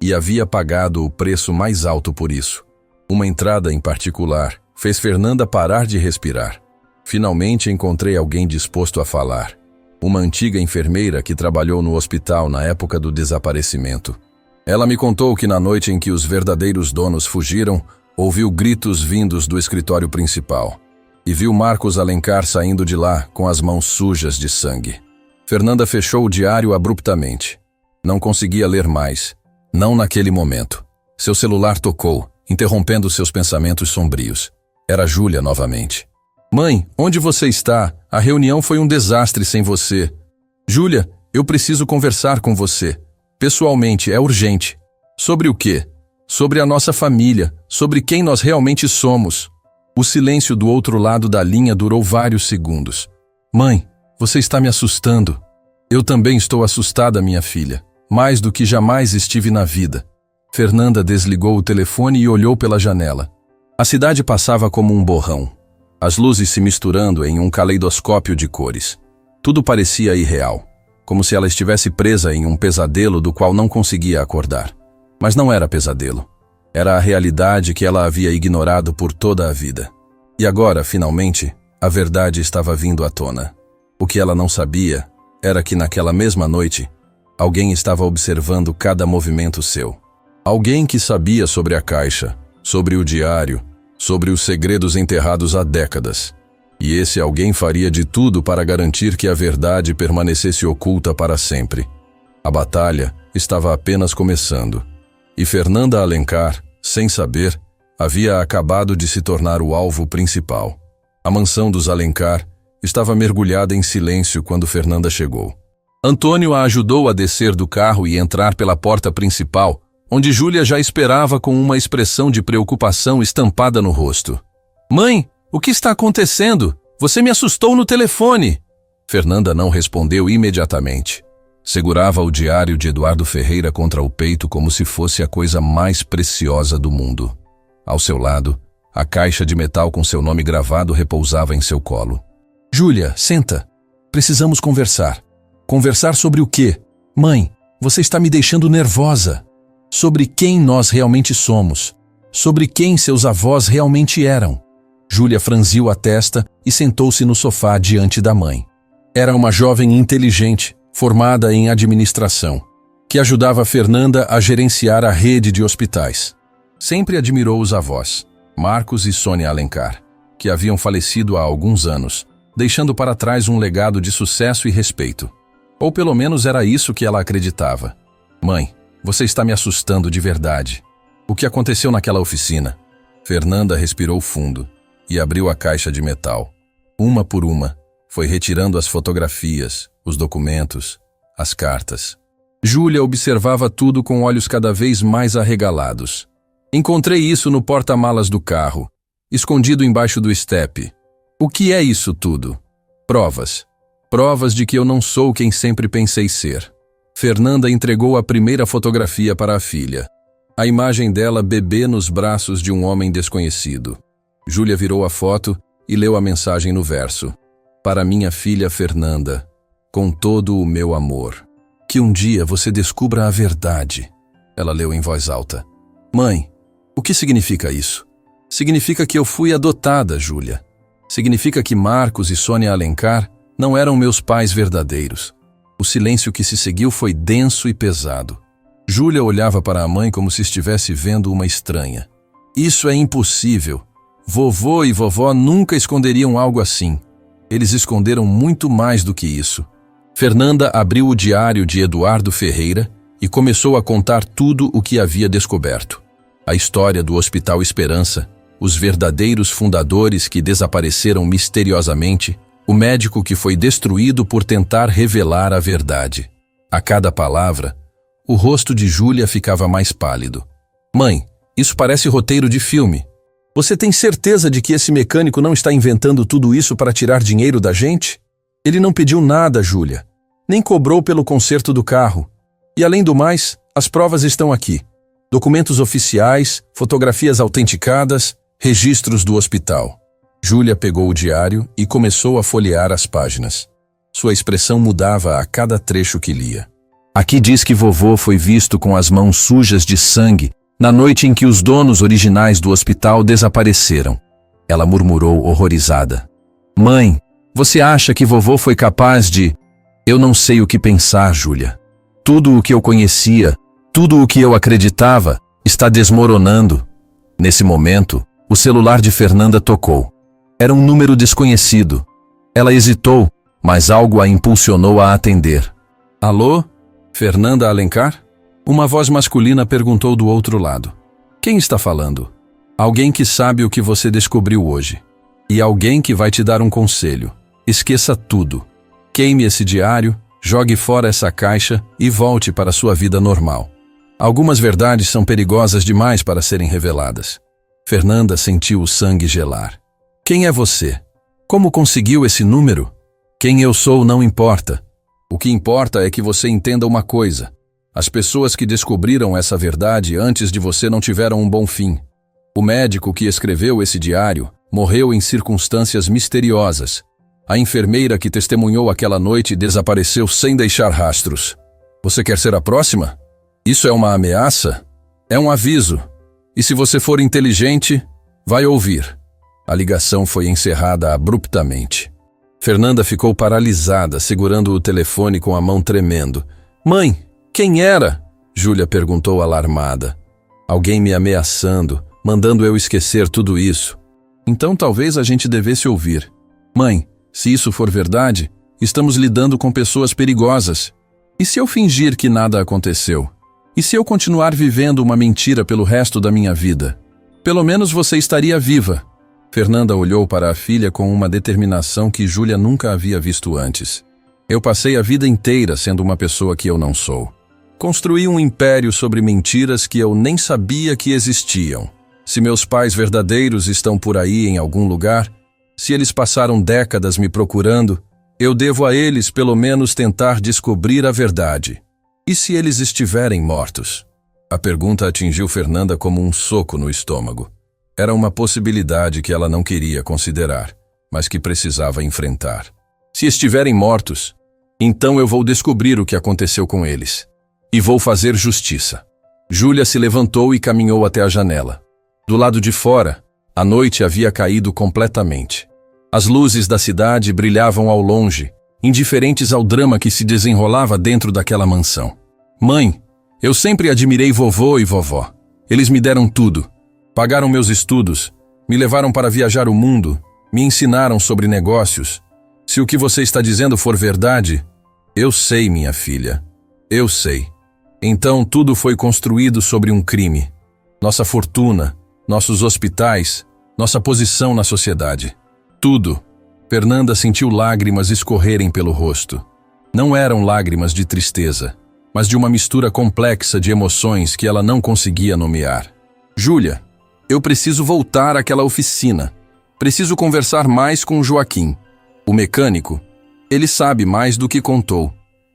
E havia pagado o preço mais alto por isso. Uma entrada em particular fez Fernanda parar de respirar. Finalmente encontrei alguém disposto a falar. Uma antiga enfermeira que trabalhou no hospital na época do desaparecimento. Ela me contou que na noite em que os verdadeiros donos fugiram, ouviu gritos vindos do escritório principal. E viu Marcos Alencar saindo de lá com as mãos sujas de sangue. Fernanda fechou o diário abruptamente. Não conseguia ler mais. Não naquele momento. Seu celular tocou, interrompendo seus pensamentos sombrios. Era Júlia novamente. Mãe, onde você está? A reunião foi um desastre sem você. Júlia, eu preciso conversar com você. Pessoalmente, é urgente. Sobre o quê? Sobre a nossa família, sobre quem nós realmente somos. O silêncio do outro lado da linha durou vários segundos. Mãe, você está me assustando. Eu também estou assustada, minha filha. Mais do que jamais estive na vida. Fernanda desligou o telefone e olhou pela janela. A cidade passava como um borrão. As luzes se misturando em um caleidoscópio de cores. Tudo parecia irreal, como se ela estivesse presa em um pesadelo do qual não conseguia acordar. Mas não era pesadelo. Era a realidade que ela havia ignorado por toda a vida. E agora, finalmente, a verdade estava vindo à tona. O que ela não sabia era que naquela mesma noite, alguém estava observando cada movimento seu. Alguém que sabia sobre a caixa, sobre o diário, sobre os segredos enterrados há décadas. E esse alguém faria de tudo para garantir que a verdade permanecesse oculta para sempre. A batalha estava apenas começando. E Fernanda Alencar, sem saber, havia acabado de se tornar o alvo principal. A mansão dos Alencar estava mergulhada em silêncio quando Fernanda chegou. Antônio a ajudou a descer do carro e entrar pela porta principal, onde Júlia já esperava com uma expressão de preocupação estampada no rosto. Mãe, o que está acontecendo? Você me assustou no telefone. Fernanda não respondeu imediatamente. Segurava o diário de Eduardo Ferreira contra o peito como se fosse a coisa mais preciosa do mundo. Ao seu lado, a caixa de metal com seu nome gravado repousava em seu colo. Júlia, senta. Precisamos conversar. Conversar sobre o quê? Mãe, você está me deixando nervosa. Sobre quem nós realmente somos. Sobre quem seus avós realmente eram. Júlia franziu a testa e sentou-se no sofá diante da mãe. Era uma jovem inteligente, formada em administração, que ajudava Fernanda a gerenciar a rede de hospitais. Sempre admirou os avós, Marcos e Sônia Alencar, que haviam falecido há alguns anos, deixando para trás um legado de sucesso e respeito. Ou pelo menos era isso que ela acreditava. Mãe, você está me assustando de verdade. O que aconteceu naquela oficina? Fernanda respirou fundo e abriu a caixa de metal. Uma por uma, foi retirando as fotografias, os documentos, as cartas. Júlia observava tudo com olhos cada vez mais arregalados. Encontrei isso no porta-malas do carro, escondido embaixo do estepe. O que é isso tudo? Provas. Provas de que eu não sou quem sempre pensei ser. Fernanda entregou a primeira fotografia para a filha. A imagem dela bebê nos braços de um homem desconhecido. Júlia virou a foto e leu a mensagem no verso. Para minha filha Fernanda, com todo o meu amor. Que um dia você descubra a verdade. Ela leu em voz alta. Mãe, o que significa isso? Significa que eu fui adotada, Júlia. Significa que Marcos e Sônia Alencar não eram meus pais verdadeiros. O silêncio que se seguiu foi denso e pesado. Júlia olhava para a mãe como se estivesse vendo uma estranha. Isso é impossível. Vovô e vovó nunca esconderiam algo assim. Eles esconderam muito mais do que isso. Fernanda abriu o diário de Eduardo Ferreira e começou a contar tudo o que havia descoberto. A história do Hospital Esperança, os verdadeiros fundadores que desapareceram misteriosamente, o médico que foi destruído por tentar revelar a verdade. A cada palavra, o rosto de Júlia ficava mais pálido. Mãe, isso parece roteiro de filme. Você tem certeza de que esse mecânico não está inventando tudo isso para tirar dinheiro da gente? Ele não pediu nada, Júlia. Nem cobrou pelo conserto do carro. E além do mais, as provas estão aqui. Documentos oficiais, fotografias autenticadas, registros do hospital. Júlia pegou o diário e começou a folhear as páginas. Sua expressão mudava a cada trecho que lia. Aqui diz que vovô foi visto com as mãos sujas de sangue na noite em que os donos originais do hospital desapareceram. Ela murmurou horrorizada. Mãe, você acha que vovô foi capaz de... Eu não sei o que pensar, Júlia. Tudo o que eu conhecia, tudo o que eu acreditava, está desmoronando. Nesse momento, o celular de Fernanda tocou. Era um número desconhecido. Ela hesitou, mas algo a impulsionou a atender. Alô? Fernanda Alencar? Uma voz masculina perguntou do outro lado. Quem está falando? Alguém que sabe o que você descobriu hoje. E alguém que vai te dar um conselho. Esqueça tudo. Queime esse diário, jogue fora essa caixa e volte para sua vida normal. Algumas verdades são perigosas demais para serem reveladas. Fernanda sentiu o sangue gelar. Quem é você? Como conseguiu esse número? Quem eu sou não importa. O que importa é que você entenda uma coisa. As pessoas que descobriram essa verdade antes de você não tiveram um bom fim. O médico que escreveu esse diário morreu em circunstâncias misteriosas. A enfermeira que testemunhou aquela noite desapareceu sem deixar rastros. Você quer ser a próxima? Isso é uma ameaça? É um aviso. E se você for inteligente, vai ouvir. A ligação foi encerrada abruptamente. Fernanda ficou paralisada, segurando o telefone com a mão tremendo. Mãe, quem era? Júlia perguntou alarmada. Alguém me ameaçando, mandando eu esquecer tudo isso. Então talvez a gente devesse ouvir. Mãe, se isso for verdade, estamos lidando com pessoas perigosas. E se eu fingir que nada aconteceu? E se eu continuar vivendo uma mentira pelo resto da minha vida? Pelo menos você estaria viva. Fernanda olhou para a filha com uma determinação que Júlia nunca havia visto antes. Eu passei a vida inteira sendo uma pessoa que eu não sou. Construí um império sobre mentiras que eu nem sabia que existiam. Se meus pais verdadeiros estão por aí em algum lugar, se eles passaram décadas me procurando, eu devo a eles pelo menos tentar descobrir a verdade. E se eles estiverem mortos? A pergunta atingiu Fernanda como um soco no estômago. Era uma possibilidade que ela não queria considerar, mas que precisava enfrentar. Se estiverem mortos, então eu vou descobrir o que aconteceu com eles. E vou fazer justiça. Júlia se levantou e caminhou até a janela. Do lado de fora, a noite havia caído completamente. As luzes da cidade brilhavam ao longe, indiferentes ao drama que se desenrolava dentro daquela mansão. Mãe, eu sempre admirei vovô e vovó. Eles me deram tudo. Pagaram meus estudos, me levaram para viajar o mundo, me ensinaram sobre negócios. Se o que você está dizendo for verdade, eu sei, minha filha. Eu sei. Então tudo foi construído sobre um crime. Nossa fortuna, nossos hospitais, nossa posição na sociedade. Tudo. Fernanda sentiu lágrimas escorrerem pelo rosto. Não eram lágrimas de tristeza, mas de uma mistura complexa de emoções que ela não conseguia nomear. Júlia, eu preciso voltar àquela oficina. Preciso conversar mais com o Joaquim. O mecânico, ele sabe mais do que contou.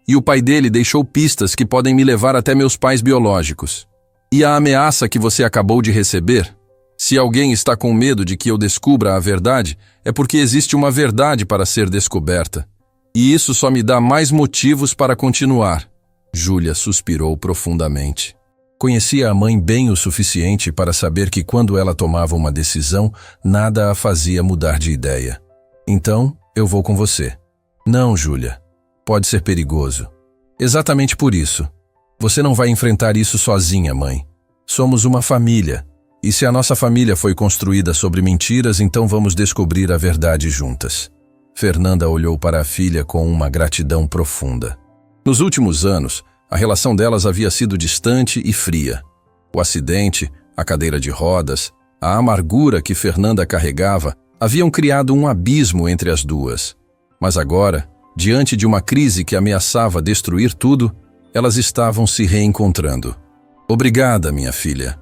E o pai dele deixou pistas que podem me levar até meus pais biológicos. E a ameaça que você acabou de receber? Se alguém está com medo de que eu descubra a verdade, é porque existe uma verdade para ser descoberta. E isso só me dá mais motivos para continuar. Júlia suspirou profundamente. Conhecia a mãe bem o suficiente para saber que quando ela tomava uma decisão, nada a fazia mudar de ideia. Então, eu vou com você. Não, Júlia. Pode ser perigoso. Exatamente por isso. Você não vai enfrentar isso sozinha, mãe. Somos uma família. E se a nossa família foi construída sobre mentiras, então vamos descobrir a verdade juntas. Fernanda olhou para a filha com uma gratidão profunda. Nos últimos anos, a relação delas havia sido distante e fria. O acidente, a cadeira de rodas, a amargura que Fernanda carregava haviam criado um abismo entre as duas. Mas agora, diante de uma crise que ameaçava destruir tudo, Elas estavam se reencontrando. Obrigada, minha filha.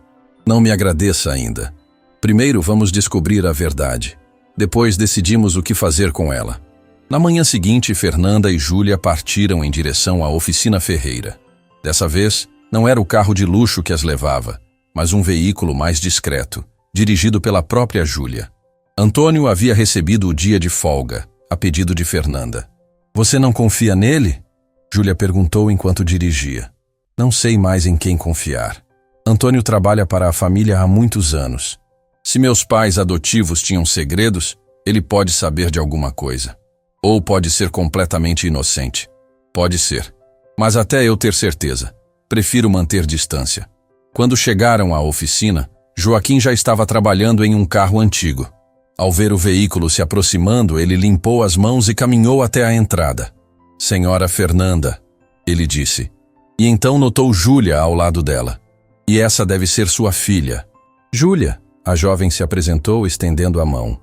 Não me agradeça ainda. Primeiro vamos descobrir a verdade. Depois decidimos o que fazer com ela. Na manhã seguinte, Fernanda e Júlia partiram em direção à oficina ferreira. Dessa vez, não era o carro de luxo que as levava, mas um veículo mais discreto, dirigido pela própria Júlia. Antônio havia recebido o dia de folga, a pedido de Fernanda. Você não confia nele? Júlia perguntou enquanto dirigia. Não sei mais em quem confiar. Antônio trabalha para a família há muitos anos. Se meus pais adotivos tinham segredos, ele pode saber de alguma coisa. Ou pode ser completamente inocente. Pode ser. Mas até eu ter certeza, prefiro manter distância. Quando chegaram à oficina, Joaquim já estava trabalhando em um carro antigo. Ao ver o veículo se aproximando, ele limpou as mãos e caminhou até a entrada. Senhora Fernanda, ele disse. E então notou Júlia ao lado dela. E essa deve ser sua filha. Júlia, a jovem se apresentou estendendo a mão.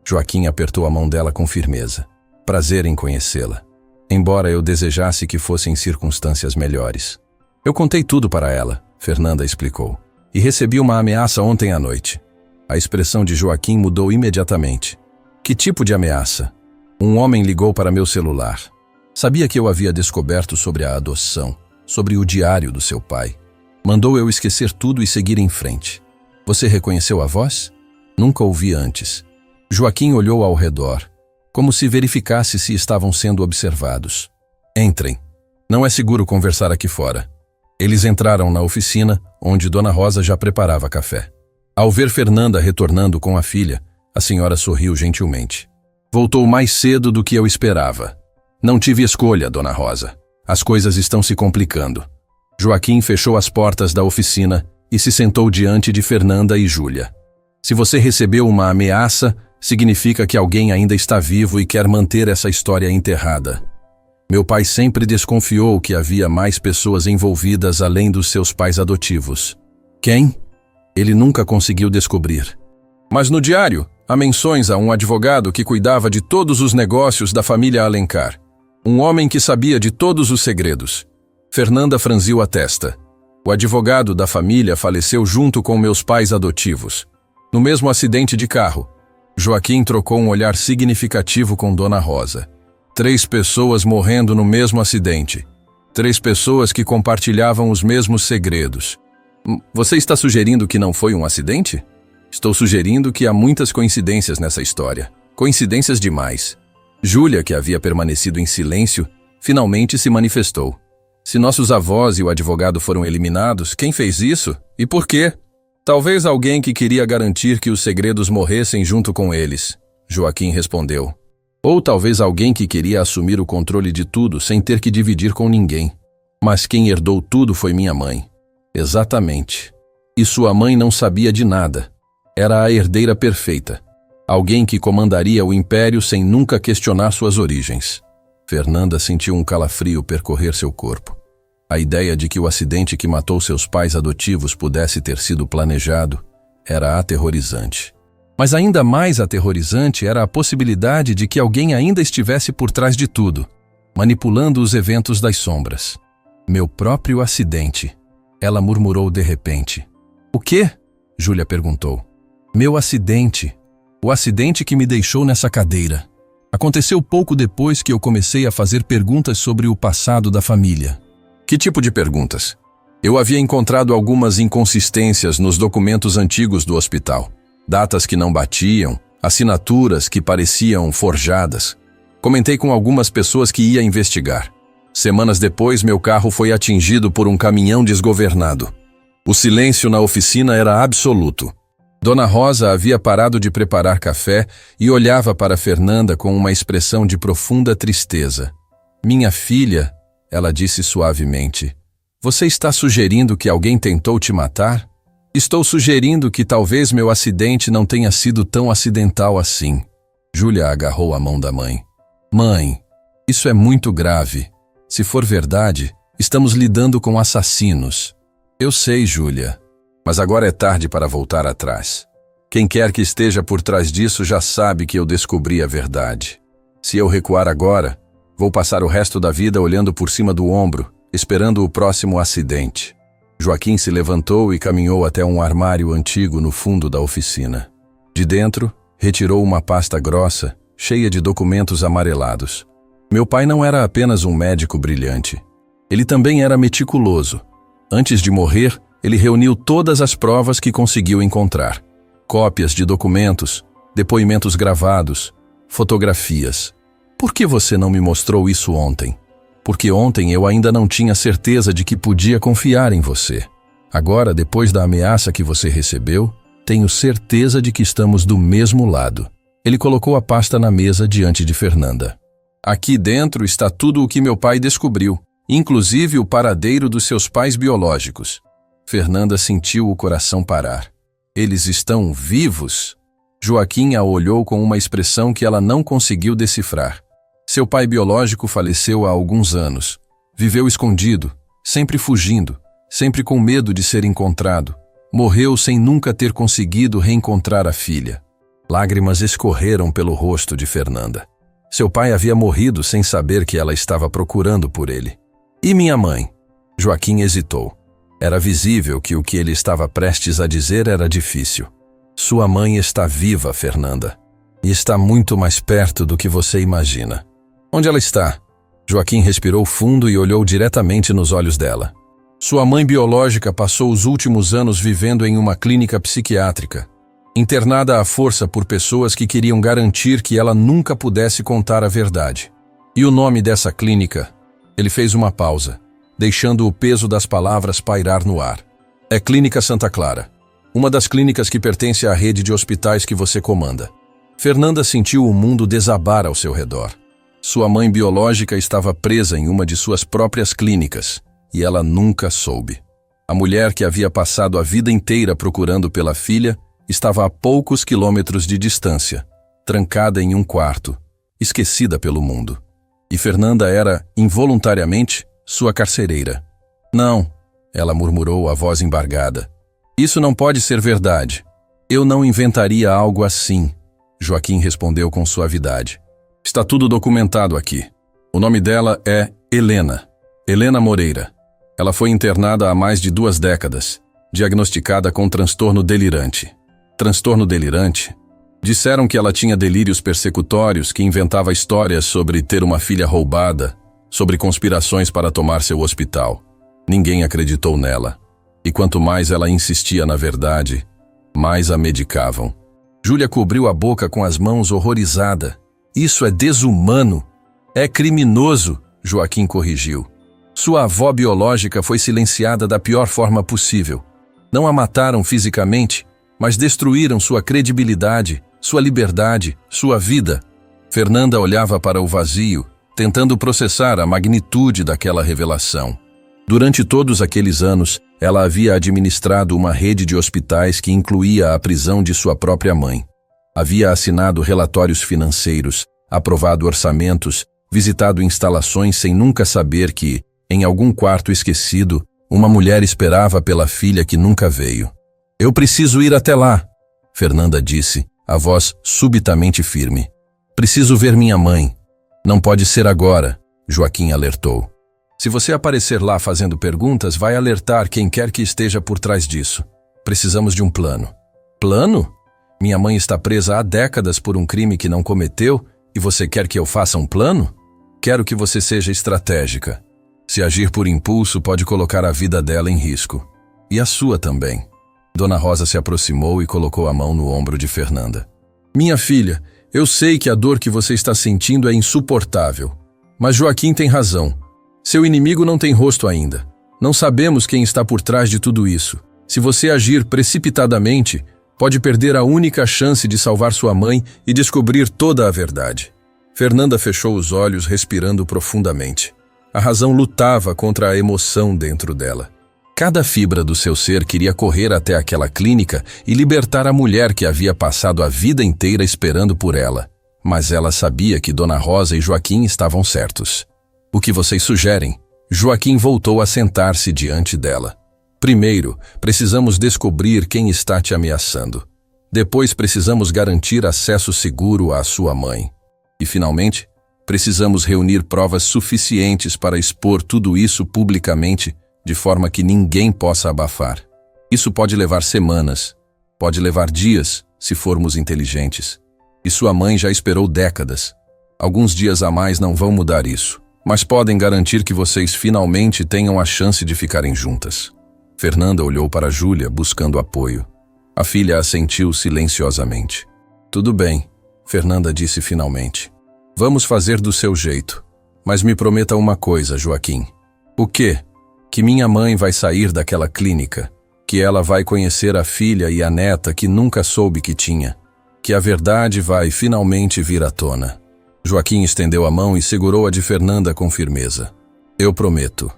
Joaquim apertou a mão dela com firmeza. Prazer em conhecê-la. Embora eu desejasse que fossem circunstâncias melhores. Eu contei tudo para ela, Fernanda explicou. E recebi uma ameaça ontem à noite. A expressão de Joaquim mudou imediatamente. Que tipo de ameaça? Um homem ligou para meu celular. Sabia que eu havia descoberto sobre a adoção, sobre o diário do seu pai. Mandou eu esquecer tudo e seguir em frente. Você reconheceu a voz? Nunca ouvi antes. Joaquim olhou ao redor, como se verificasse se estavam sendo observados. Entrem. Não é seguro conversar aqui fora. Eles entraram na oficina, onde Dona Rosa já preparava café. Ao ver Fernanda retornando com a filha, a senhora sorriu gentilmente. Voltou mais cedo do que eu esperava. Não tive escolha, Dona Rosa. As coisas estão se complicando. Joaquim fechou as portas da oficina e se sentou diante de Fernanda e Júlia. Se você recebeu uma ameaça, significa que alguém ainda está vivo e quer manter essa história enterrada. Meu pai sempre desconfiou que havia mais pessoas envolvidas além dos seus pais adotivos. Quem? Ele nunca conseguiu descobrir. Mas no diário, há menções a um advogado que cuidava de todos os negócios da família Alencar. Um homem que sabia de todos os segredos. Fernanda franziu a testa. O advogado da família faleceu junto com meus pais adotivos. No mesmo acidente de carro. Joaquim trocou um olhar significativo com Dona Rosa. 3 pessoas morrendo no mesmo acidente. 3 pessoas que compartilhavam os mesmos segredos. Você está sugerindo que não foi um acidente? Estou sugerindo que há muitas coincidências nessa história. Coincidências demais. Júlia, que havia permanecido em silêncio, finalmente se manifestou. Se nossos avós e o advogado foram eliminados, quem fez isso? E por quê? Talvez alguém que queria garantir que os segredos morressem junto com eles, Joaquim respondeu. Ou talvez alguém que queria assumir o controle de tudo sem ter que dividir com ninguém. Mas quem herdou tudo foi minha mãe. Exatamente. E sua mãe não sabia de nada. Era a herdeira perfeita. Alguém que comandaria o império sem nunca questionar suas origens. Fernanda sentiu um calafrio percorrer seu corpo. A ideia de que o acidente que matou seus pais adotivos pudesse ter sido planejado era aterrorizante. Mas ainda mais aterrorizante era a possibilidade de que alguém ainda estivesse por trás de tudo, manipulando os eventos das sombras. Meu próprio acidente, ela murmurou de repente. O quê? Júlia perguntou. Meu acidente. O acidente que me deixou nessa cadeira. Aconteceu pouco depois que eu comecei a fazer perguntas sobre o passado da família. Que tipo de perguntas? Eu havia encontrado algumas inconsistências nos documentos antigos do hospital. Datas que não batiam, assinaturas que pareciam forjadas. Comentei com algumas pessoas que ia investigar. Semanas depois, meu carro foi atingido por um caminhão desgovernado. O silêncio na oficina era absoluto. Dona Rosa havia parado de preparar café e olhava para Fernanda com uma expressão de profunda tristeza. Minha filha, ela disse suavemente, você está sugerindo que alguém tentou te matar? Estou sugerindo que talvez meu acidente não tenha sido tão acidental assim. Júlia agarrou a mão da mãe. Mãe, isso é muito grave. Se for verdade, estamos lidando com assassinos. Eu sei, Júlia. Mas agora é tarde para voltar atrás. Quem quer que esteja por trás disso já sabe que eu descobri a verdade. Se eu recuar agora, vou passar o resto da vida olhando por cima do ombro esperando o próximo acidente. Joaquim se levantou e caminhou até um armário antigo no fundo da oficina. De dentro, retirou uma pasta grossa, cheia de documentos amarelados. Meu pai não era apenas um médico brilhante. Ele também era meticuloso. Antes de morrer, ele reuniu todas as provas que conseguiu encontrar. Cópias de documentos, depoimentos gravados, fotografias. Por que você não me mostrou isso ontem? Porque ontem eu ainda não tinha certeza de que podia confiar em você. Agora, depois da ameaça que você recebeu, tenho certeza de que estamos do mesmo lado. Ele colocou a pasta na mesa diante de Fernanda. Aqui dentro está tudo o que meu pai descobriu, inclusive o paradeiro dos seus pais biológicos. Fernanda sentiu o coração parar. Eles estão vivos? Joaquim a olhou com uma expressão que ela não conseguiu decifrar. Seu pai biológico faleceu há alguns anos. Viveu escondido, sempre fugindo, sempre com medo de ser encontrado. Morreu sem nunca ter conseguido reencontrar a filha. Lágrimas escorreram pelo rosto de Fernanda. Seu pai havia morrido sem saber que ela estava procurando por ele. E minha mãe? Joaquim hesitou. Era visível que o que ele estava prestes a dizer era difícil. Sua mãe está viva, Fernanda. E está muito mais perto do que você imagina. Onde ela está? Joaquim respirou fundo e olhou diretamente nos olhos dela. Sua mãe biológica passou os últimos anos vivendo em uma clínica psiquiátrica, internada à força por pessoas que queriam garantir que ela nunca pudesse contar a verdade. E o nome dessa clínica? Ele fez uma pausa, deixando o peso das palavras pairar no ar. É Clínica Santa Clara, uma das clínicas que pertence à rede de hospitais que você comanda. Fernanda sentiu o mundo desabar ao seu redor. Sua mãe biológica estava presa em uma de suas próprias clínicas, e ela nunca soube. A mulher que havia passado a vida inteira procurando pela filha estava a poucos quilômetros de distância, trancada em um quarto, esquecida pelo mundo. E Fernanda era, involuntariamente, sua carcereira. Não, ela murmurou a voz embargada. Isso não pode ser verdade. Eu não inventaria algo assim, Joaquim respondeu com suavidade. Está tudo documentado aqui. O nome dela é Helena. Helena Moreira. Ela foi internada há mais de 2 décadas, diagnosticada com transtorno delirante. Transtorno delirante? Disseram que ela tinha delírios persecutórios, que inventava histórias sobre ter uma filha roubada, sobre conspirações para tomar seu hospital. Ninguém acreditou nela. E quanto mais ela insistia na verdade, mais a medicavam. Júlia cobriu a boca com as mãos horrorizada. Isso é desumano. É criminoso, Joaquim corrigiu. Sua avó biológica foi silenciada da pior forma possível. Não a mataram fisicamente, mas destruíram sua credibilidade, sua liberdade, sua vida. Fernanda olhava para o vazio, tentando processar a magnitude daquela revelação. Durante todos aqueles anos, ela havia administrado uma rede de hospitais que incluía a prisão de sua própria mãe. Havia assinado relatórios financeiros, aprovado orçamentos, visitado instalações sem nunca saber que, em algum quarto esquecido, uma mulher esperava pela filha que nunca veio. Eu preciso ir até lá, Fernanda disse, a voz subitamente firme. Preciso ver minha mãe. Não pode ser agora, Joaquim alertou. Se você aparecer lá fazendo perguntas, vai alertar quem quer que esteja por trás disso. Precisamos de um plano. Plano? Minha mãe está presa há décadas por um crime que não cometeu e você quer que eu faça um plano? Quero que você seja estratégica. Se agir por impulso pode colocar a vida dela em risco. E a sua também. Dona Rosa se aproximou e colocou a mão no ombro de Fernanda. Minha filha, eu sei que a dor que você está sentindo é insuportável. Mas Joaquim tem razão. Seu inimigo não tem rosto ainda. Não sabemos quem está por trás de tudo isso. Se você agir precipitadamente, pode perder a única chance de salvar sua mãe e descobrir toda a verdade. Fernanda fechou os olhos, respirando profundamente. A razão lutava contra a emoção dentro dela. Cada fibra do seu ser queria correr até aquela clínica e libertar a mulher que havia passado a vida inteira esperando por ela. Mas ela sabia que Dona Rosa e Joaquim estavam certos. O que vocês sugerem? Joaquim voltou a sentar-se diante dela. Primeiro, precisamos descobrir quem está te ameaçando. Depois, precisamos garantir acesso seguro à sua mãe. E, finalmente, Precisamos reunir provas suficientes para expor tudo isso publicamente, de forma que ninguém possa abafar. Isso pode levar semanas, pode levar dias, se formos inteligentes. E sua mãe já esperou décadas. Alguns dias a mais não vão mudar isso, mas podem garantir que vocês finalmente tenham a chance de ficarem juntas. Fernanda olhou para Júlia, buscando apoio. A filha assentiu silenciosamente. Tudo bem, Fernanda disse finalmente. Vamos fazer do seu jeito. Mas me prometa uma coisa, Joaquim. O quê? Que minha mãe vai sair daquela clínica. Que ela vai conhecer a filha e a neta que nunca soube que tinha. Que a verdade vai finalmente vir à tona. Joaquim estendeu a mão e segurou a de Fernanda com firmeza. Eu prometo.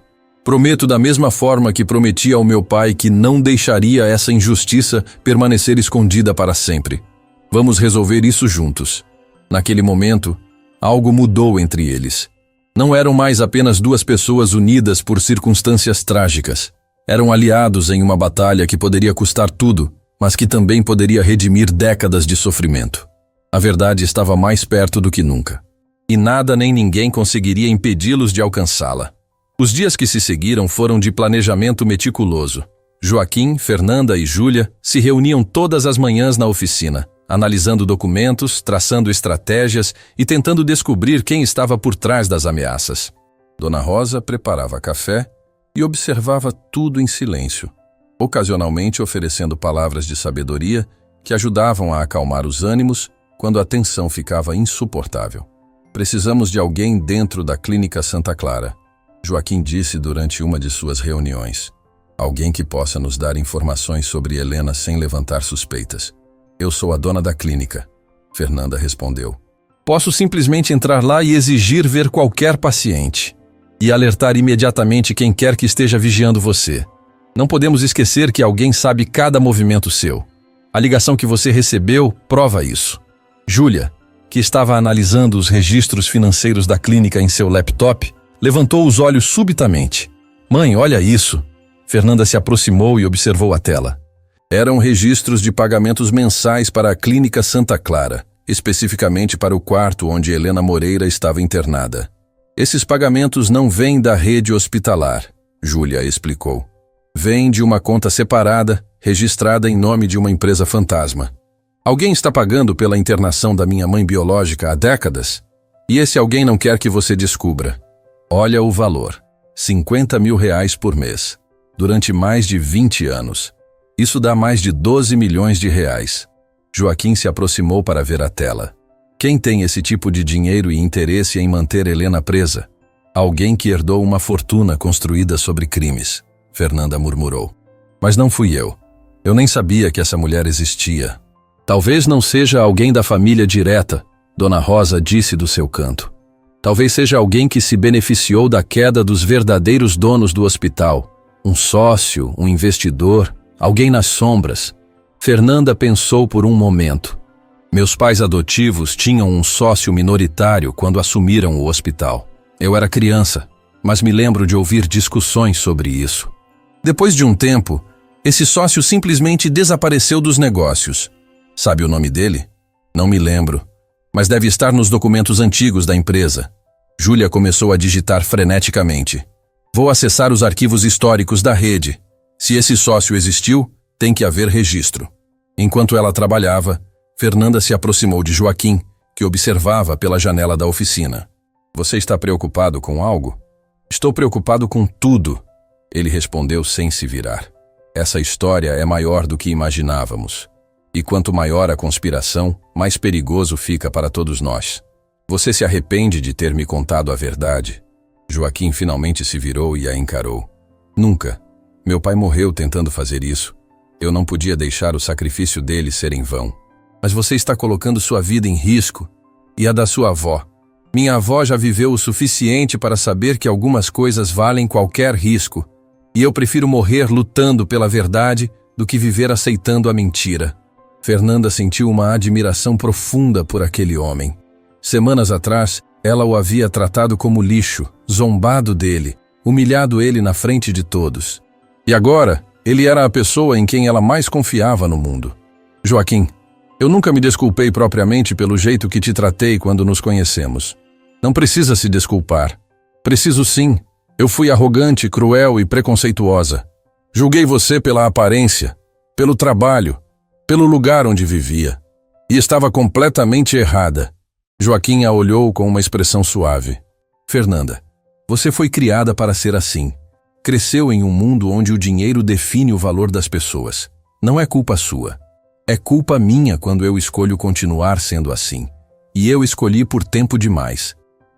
Prometo da mesma forma que prometi ao meu pai que não deixaria essa injustiça permanecer escondida para sempre. Vamos resolver isso juntos. Naquele momento, algo mudou entre eles. Não eram mais apenas duas pessoas unidas por circunstâncias trágicas. Eram aliados em uma batalha que poderia custar tudo, mas que também poderia redimir décadas de sofrimento. A verdade estava mais perto do que nunca. E nada nem ninguém conseguiria impedi-los de alcançá-la. Os dias que se seguiram foram de planejamento meticuloso. Joaquim, Fernanda e Júlia se reuniam todas as manhãs na oficina, analisando documentos, traçando estratégias e tentando descobrir quem estava por trás das ameaças. Dona Rosa preparava café e observava tudo em silêncio, ocasionalmente oferecendo palavras de sabedoria que ajudavam a acalmar os ânimos quando a tensão ficava insuportável. Precisamos de alguém dentro da Clínica Santa Clara, Joaquim disse durante uma de suas reuniões. Alguém que possa nos dar informações sobre Helena sem levantar suspeitas. Eu sou a dona da clínica, Fernanda respondeu. Posso simplesmente entrar lá e exigir ver qualquer paciente. E alertar imediatamente quem quer que esteja vigiando você. Não podemos esquecer que alguém sabe cada movimento seu. A ligação que você recebeu prova isso. Júlia, que estava analisando os registros financeiros da clínica em seu laptop, levantou os olhos subitamente. Mãe, olha isso. Fernanda se aproximou e observou a tela. Eram registros de pagamentos mensais para a Clínica Santa Clara, especificamente para o quarto onde Helena Moreira estava internada. Esses pagamentos não vêm da rede hospitalar, Júlia explicou. Vêm de uma conta separada, registrada em nome de uma empresa fantasma. Alguém está pagando pela internação da minha mãe biológica há décadas? E esse alguém não quer que você descubra. Olha o valor. R$50 mil por mês. Durante mais de 20 anos. Isso dá mais de 12 milhões de reais. Joaquim se aproximou para ver a tela. Quem tem esse tipo de dinheiro e interesse em manter Helena presa? Alguém que herdou uma fortuna construída sobre crimes, Fernanda murmurou. Mas não fui eu. Eu nem sabia que essa mulher existia. Talvez não seja alguém da família direta, Dona Rosa disse do seu canto. Talvez seja alguém que se beneficiou da queda dos verdadeiros donos do hospital. Um sócio, um investidor, alguém nas sombras. Fernanda pensou por um momento. Meus pais adotivos tinham um sócio minoritário quando assumiram o hospital. Eu era criança, mas me lembro de ouvir discussões sobre isso. Depois de um tempo, esse sócio simplesmente desapareceu dos negócios. Sabe o nome dele? Não me lembro, mas deve estar nos documentos antigos da empresa. Júlia começou a digitar freneticamente. Vou acessar os arquivos históricos da rede. Se esse sócio existiu, tem que haver registro. Enquanto ela trabalhava, Fernanda se aproximou de Joaquim, que observava pela janela da oficina. Você está preocupado com algo? Estou preocupado com tudo, ele respondeu sem se virar. Essa história é maior do que imaginávamos. E quanto maior a conspiração, mais perigoso fica para todos nós. Você se arrepende de ter me contado a verdade? Joaquim finalmente se virou e a encarou. Nunca. Meu pai morreu tentando fazer isso. Eu não podia deixar o sacrifício dele ser em vão. Mas você está colocando sua vida em risco. E a da sua avó. Minha avó já viveu o suficiente para saber que algumas coisas valem qualquer risco. E eu prefiro morrer lutando pela verdade do que viver aceitando a mentira. Fernanda sentiu uma admiração profunda por aquele homem. Semanas atrás, ela o havia tratado como lixo, zombado dele, humilhado ele na frente de todos. E agora, ele era a pessoa em quem ela mais confiava no mundo. Joaquim, eu nunca me desculpei propriamente pelo jeito que te tratei quando nos conhecemos. Não precisa se desculpar. Preciso sim. Eu fui arrogante, cruel e preconceituosa. Julguei você pela aparência, pelo trabalho, pelo lugar onde vivia. E estava completamente errada. Joaquim a olhou com uma expressão suave. Fernanda, você foi criada para ser assim. Cresceu em um mundo onde o dinheiro define o valor das pessoas. Não é culpa sua. É culpa minha quando eu escolho continuar sendo assim. E eu escolhi por tempo demais.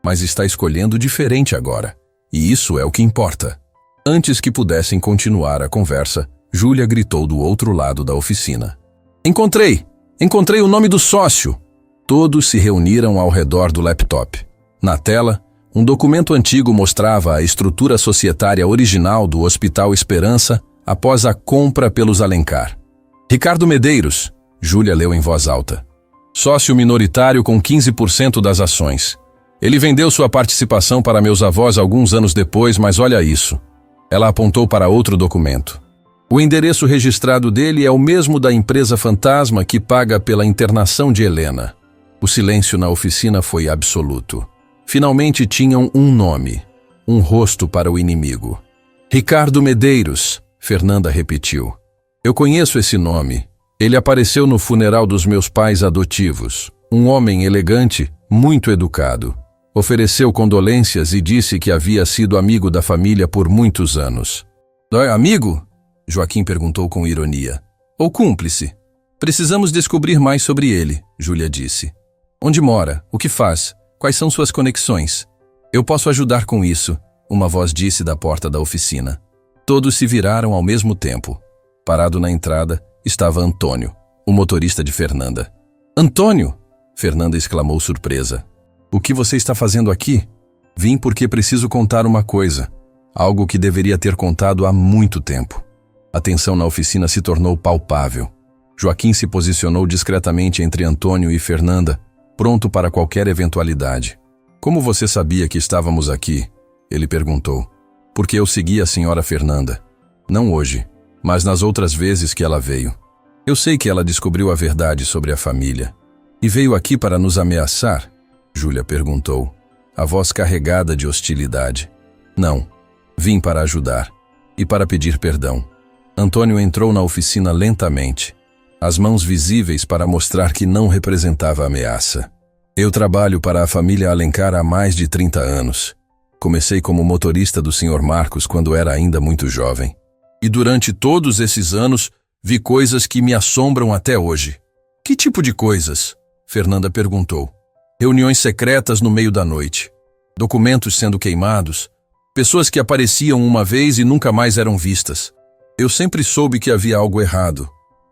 Mas está escolhendo diferente agora. E isso é o que importa. Antes que pudessem continuar a conversa, Júlia gritou do outro lado da oficina. Encontrei! Encontrei o nome do sócio! Todos se reuniram ao redor do laptop. Na tela, um documento antigo mostrava a estrutura societária original do Hospital Esperança após a compra pelos Alencar. Ricardo Medeiros, Júlia leu em voz alta. Sócio minoritário com 15% das ações. Ele vendeu sua participação para meus avós alguns anos depois, mas olha isso. Ela apontou para outro documento. O endereço registrado dele é o mesmo da empresa fantasma que paga pela internação de Helena. O silêncio na oficina foi absoluto. Finalmente tinham um nome, um rosto para o inimigo. Ricardo Medeiros, Fernanda repetiu. Eu conheço esse nome. Ele apareceu no funeral dos meus pais adotivos. Um homem elegante, muito educado. Ofereceu condolências e disse que havia sido amigo da família por muitos anos. Amigo? Joaquim perguntou com ironia. Ou cúmplice? Precisamos descobrir mais sobre ele, Júlia disse. Onde mora? O que faz? Quais são suas conexões? Eu posso ajudar com isso, uma voz disse da porta da oficina. Todos se viraram ao mesmo tempo. Parado na entrada estava Antônio, o motorista de Fernanda. Antônio! Fernanda exclamou surpresa. O que você está fazendo aqui? Vim porque preciso contar uma coisa. Algo que deveria ter contado há muito tempo. A tensão na oficina se tornou palpável. Joaquim se posicionou discretamente entre Antônio e Fernanda, pronto para qualquer eventualidade. Como você sabia que estávamos aqui? Ele perguntou. Porque eu segui a senhora Fernanda. Não hoje, mas nas outras vezes que ela veio. Eu sei que ela descobriu a verdade sobre a família. E veio aqui para nos ameaçar? Júlia perguntou, a voz carregada de hostilidade. Não, vim para ajudar e para pedir perdão. Antônio entrou na oficina lentamente, as mãos visíveis para mostrar que não representava ameaça. Eu trabalho para a família Alencar há mais de 30 anos. Comecei como motorista do Sr. Marcos quando era ainda muito jovem. E durante todos esses anos, vi coisas que me assombram até hoje. Que tipo de coisas? Fernanda perguntou. Reuniões secretas no meio da noite. Documentos sendo queimados. Pessoas que apareciam uma vez e nunca mais eram vistas. Eu sempre soube que havia algo errado.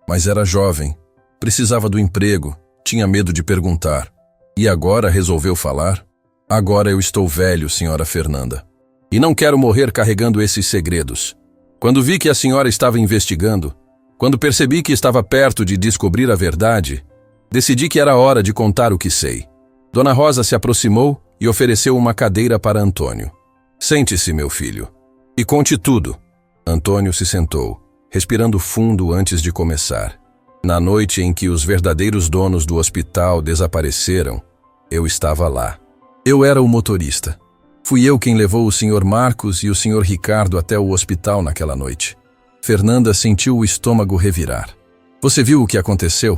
Mas era jovem. Precisava do emprego. Tinha medo de perguntar. E agora resolveu falar? Agora eu estou velho, senhora Fernanda. E não quero morrer carregando esses segredos. Quando vi que a senhora estava investigando, quando percebi que estava perto de descobrir a verdade, decidi que era hora de contar o que sei. Dona Rosa se aproximou e ofereceu uma cadeira para Antônio. Sente-se, meu filho. E conte tudo. Antônio se sentou, respirando fundo antes de começar. Na noite em que os verdadeiros donos do hospital desapareceram, eu estava lá. Eu era o motorista. Fui eu quem levou o Sr. Marcos e o Sr. Ricardo até o hospital naquela noite. Fernanda sentiu o estômago revirar. Você viu o que aconteceu?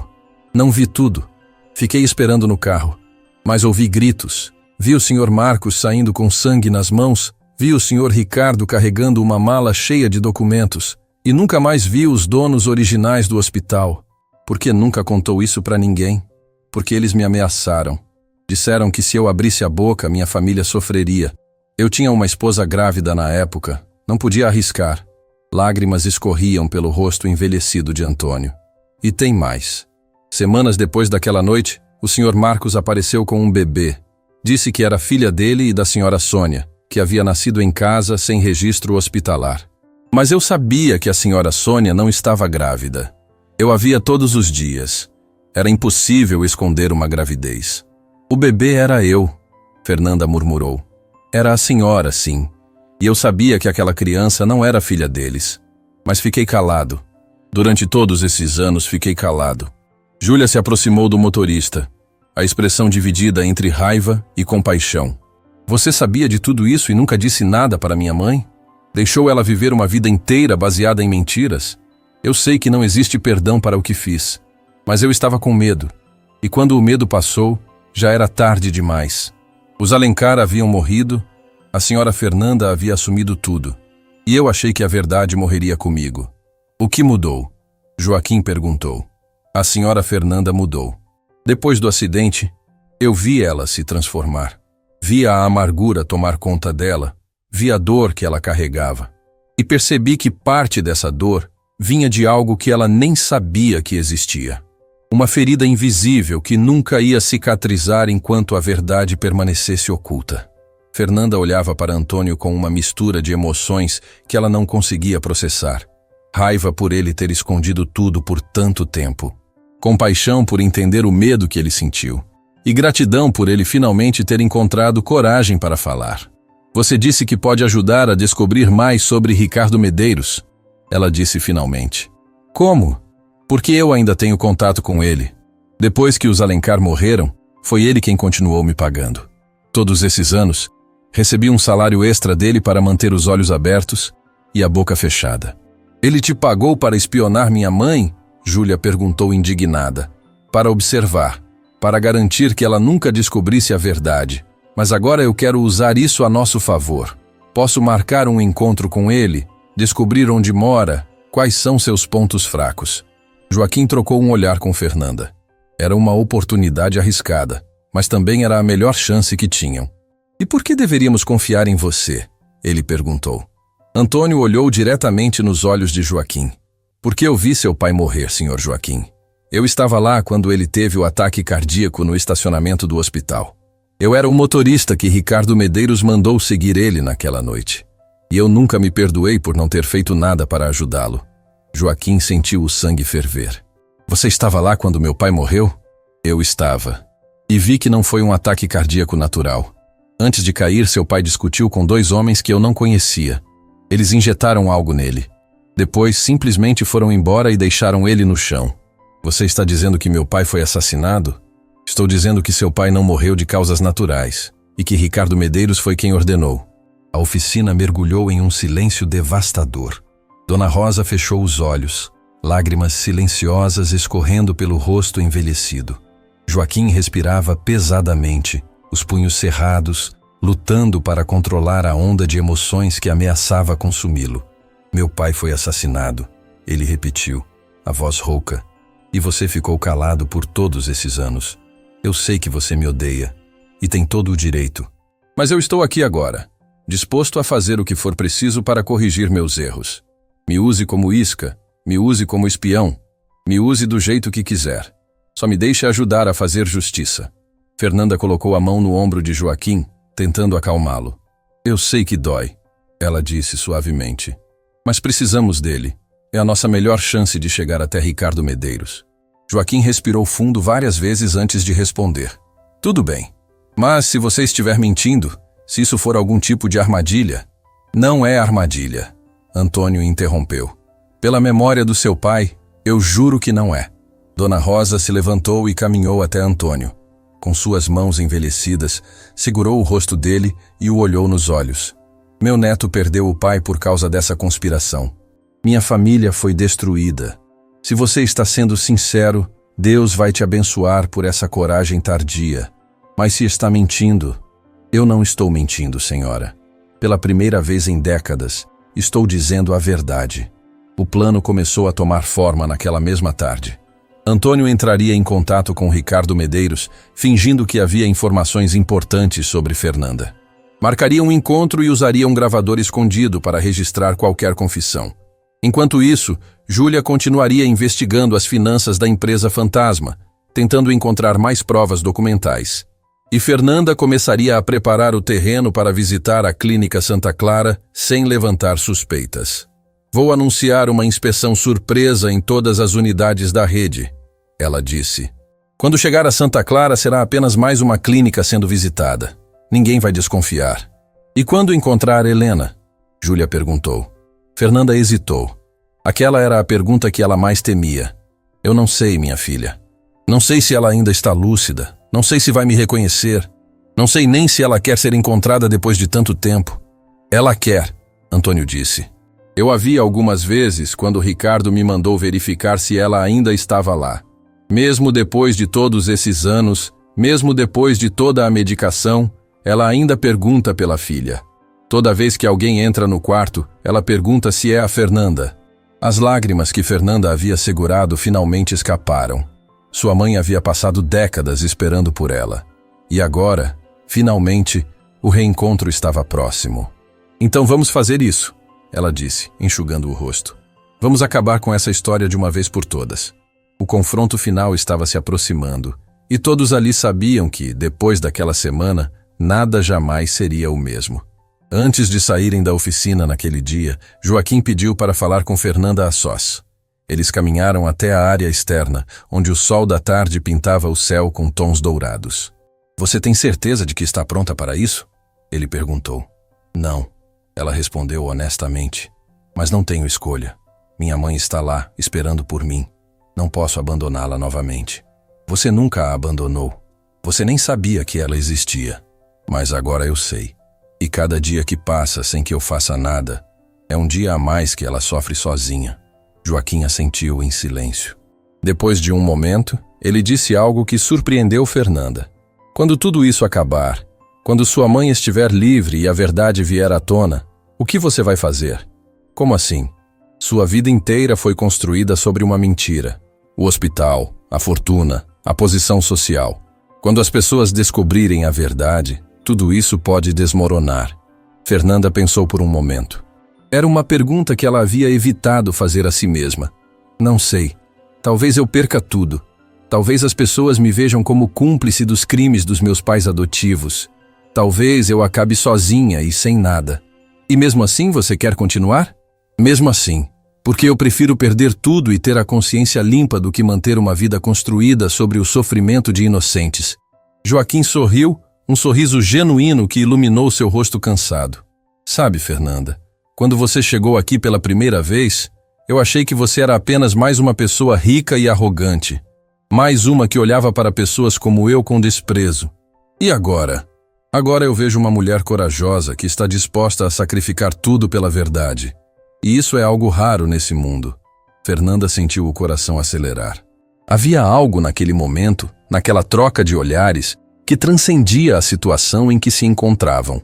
Não vi tudo. Fiquei esperando no carro. Mas ouvi gritos. Vi o Sr. Marcos saindo com sangue nas mãos. Vi o Sr. Ricardo carregando uma mala cheia de documentos. E nunca mais vi os donos originais do hospital. Por que nunca contou isso para ninguém? Porque eles me ameaçaram. Disseram que se eu abrisse a boca, minha família sofreria. Eu tinha uma esposa grávida na época. Não podia arriscar. Lágrimas escorriam pelo rosto envelhecido de Antônio. E tem mais. Semanas depois daquela noite, o Sr. Marcos apareceu com um bebê. Disse que era filha dele e da senhora Sônia, que havia nascido em casa sem registro hospitalar. Mas eu sabia que a senhora Sônia não estava grávida. Eu a via todos os dias. Era impossível esconder uma gravidez. O bebê era eu, Fernanda murmurou. Era a senhora, sim. E eu sabia que aquela criança não era filha deles. Mas fiquei calado. Durante todos esses anos fiquei calado. Júlia se aproximou do motorista, a expressão dividida entre raiva e compaixão. Você sabia de tudo isso e nunca disse nada para minha mãe? Deixou ela viver uma vida inteira baseada em mentiras? Eu sei que não existe perdão para o que fiz, mas eu estava com medo. E quando o medo passou, já era tarde demais. Os Alencar haviam morrido, a senhora Fernanda havia assumido tudo. E eu achei que a verdade morreria comigo. O que mudou? Joaquim perguntou. A senhora Fernanda mudou. Depois do acidente, eu vi ela se transformar. Vi a amargura tomar conta dela, vi a dor que ela carregava. E percebi que parte dessa dor vinha de algo que ela nem sabia que existia. Uma ferida invisível que nunca ia cicatrizar enquanto a verdade permanecesse oculta. Fernanda olhava para Antônio com uma mistura de emoções que ela não conseguia processar. Raiva por ele ter escondido tudo por tanto tempo. Compaixão por entender o medo que ele sentiu. E gratidão por ele finalmente ter encontrado coragem para falar. Você disse que pode ajudar a descobrir mais sobre Ricardo Medeiros, ela disse finalmente. Como? Porque eu ainda tenho contato com ele. Depois que os Alencar morreram, foi ele quem continuou me pagando. Todos esses anos, recebi um salário extra dele para manter os olhos abertos e a boca fechada. Ele te pagou para espionar minha mãe? Júlia perguntou indignada. Para observar, para garantir que ela nunca descobrisse a verdade. Mas agora eu quero usar isso a nosso favor. Posso marcar um encontro com ele, descobrir onde mora, quais são seus pontos fracos. Joaquim trocou um olhar com Fernanda. Era uma oportunidade arriscada, mas também era a melhor chance que tinham. E por que deveríamos confiar em você? Ele perguntou. Antônio olhou diretamente nos olhos de Joaquim. Porque eu vi seu pai morrer, senhor Joaquim. Eu estava lá quando ele teve o ataque cardíaco no estacionamento do hospital. Eu era o motorista que Ricardo Medeiros mandou seguir ele naquela noite. E eu nunca me perdoei por não ter feito nada para ajudá-lo. Joaquim sentiu o sangue ferver. Você estava lá quando meu pai morreu? Eu estava. E vi que não foi um ataque cardíaco natural. Antes de cair, seu pai discutiu com 2 homens que eu não conhecia. Eles injetaram algo nele. Depois, simplesmente foram embora e deixaram ele no chão. Você está dizendo que meu pai foi assassinado? Estou dizendo que seu pai não morreu de causas naturais e que Ricardo Medeiros foi quem ordenou. A oficina mergulhou em um silêncio devastador. Dona Rosa fechou os olhos, lágrimas silenciosas escorrendo pelo rosto envelhecido. Joaquim respirava pesadamente, os punhos cerrados, lutando para controlar a onda de emoções que ameaçava consumi-lo. Meu pai foi assassinado, ele repetiu, a voz rouca. E você ficou calado por todos esses anos. Eu sei que você me odeia, e tem todo o direito. Mas eu estou aqui agora, disposto a fazer o que for preciso para corrigir meus erros. Me use como isca, me use como espião, me use do jeito que quiser. Só me deixe ajudar a fazer justiça. Fernanda colocou a mão no ombro de Joaquim, tentando acalmá-lo. Eu sei que dói, ela disse suavemente. Mas precisamos dele. É a nossa melhor chance de chegar até Ricardo Medeiros. Joaquim respirou fundo várias vezes antes de responder. Tudo bem. Mas se você estiver mentindo, se isso for algum tipo de armadilha... Não é armadilha, Antônio interrompeu. Pela memória do seu pai, eu juro que não é. Dona Rosa se levantou e caminhou até Antônio. Com suas mãos envelhecidas, segurou o rosto dele e o olhou nos olhos. Meu neto perdeu o pai por causa dessa conspiração. Minha família foi destruída. Se você está sendo sincero, Deus vai te abençoar por essa coragem tardia. Mas se está mentindo, eu não estou mentindo, senhora. Pela primeira vez em décadas, estou dizendo a verdade. O plano começou a tomar forma naquela mesma tarde. Antônio entraria em contato com Ricardo Medeiros, fingindo que havia informações importantes sobre Fernanda. Marcaria um encontro e usaria um gravador escondido para registrar qualquer confissão. Enquanto isso, Júlia continuaria investigando as finanças da empresa fantasma, tentando encontrar mais provas documentais. E Fernanda começaria a preparar o terreno para visitar a Clínica Santa Clara sem levantar suspeitas. Vou anunciar uma inspeção surpresa em todas as unidades da rede, ela disse. Quando chegar a Santa Clara, será apenas mais uma clínica sendo visitada. Ninguém vai desconfiar. E quando encontrar Helena? Júlia perguntou. Fernanda hesitou. Aquela era a pergunta que ela mais temia. Eu não sei, minha filha. Não sei se ela ainda está lúcida. Não sei se vai me reconhecer. Não sei nem se ela quer ser encontrada depois de tanto tempo. Ela quer, Antônio disse. Eu a vi algumas vezes quando Ricardo me mandou verificar se ela ainda estava lá. Mesmo depois de todos esses anos, mesmo depois de toda a medicação, ela ainda pergunta pela filha. Toda vez que alguém entra no quarto, ela pergunta se é a Fernanda. As lágrimas que Fernanda havia segurado finalmente escaparam. Sua mãe havia passado décadas esperando por ela. E agora, finalmente, o reencontro estava próximo. Então vamos fazer isso, ela disse, enxugando o rosto. Vamos acabar com essa história de uma vez por todas. O confronto final estava se aproximando, e todos ali sabiam que, depois daquela semana, nada jamais seria o mesmo. Antes de saírem da oficina naquele dia, Joaquim pediu para falar com Fernanda a sós. Eles caminharam até a área externa, onde o sol da tarde pintava o céu com tons dourados. Você tem certeza de que está pronta para isso? Ele perguntou. Não, ela respondeu honestamente. Mas não tenho escolha. Minha mãe está lá, esperando por mim. Não posso abandoná-la novamente. Você nunca a abandonou. Você nem sabia que ela existia. Mas agora eu sei. E cada dia que passa sem que eu faça nada, é um dia a mais que ela sofre sozinha. Joaquim assentiu em silêncio. Depois de um momento, ele disse algo que surpreendeu Fernanda. Quando tudo isso acabar, quando sua mãe estiver livre e a verdade vier à tona, o que você vai fazer? Como assim? Sua vida inteira foi construída sobre uma mentira. O hospital, a fortuna, a posição social. Quando as pessoas descobrirem a verdade, tudo isso pode desmoronar. Fernanda pensou por um momento. Era uma pergunta que ela havia evitado fazer a si mesma. Não sei. Talvez eu perca tudo. Talvez as pessoas me vejam como cúmplice dos crimes dos meus pais adotivos. Talvez eu acabe sozinha e sem nada. E mesmo assim você quer continuar? Mesmo assim. Porque eu prefiro perder tudo e ter a consciência limpa do que manter uma vida construída sobre o sofrimento de inocentes. Joaquim sorriu, um sorriso genuíno que iluminou seu rosto cansado. Sabe, Fernanda, quando você chegou aqui pela primeira vez, eu achei que você era apenas mais uma pessoa rica e arrogante. Mais uma que olhava para pessoas como eu com desprezo. E agora? Agora eu vejo uma mulher corajosa que está disposta a sacrificar tudo pela verdade. E isso é algo raro nesse mundo. Fernanda sentiu o coração acelerar. Havia algo naquele momento, naquela troca de olhares, que transcendia a situação em que se encontravam.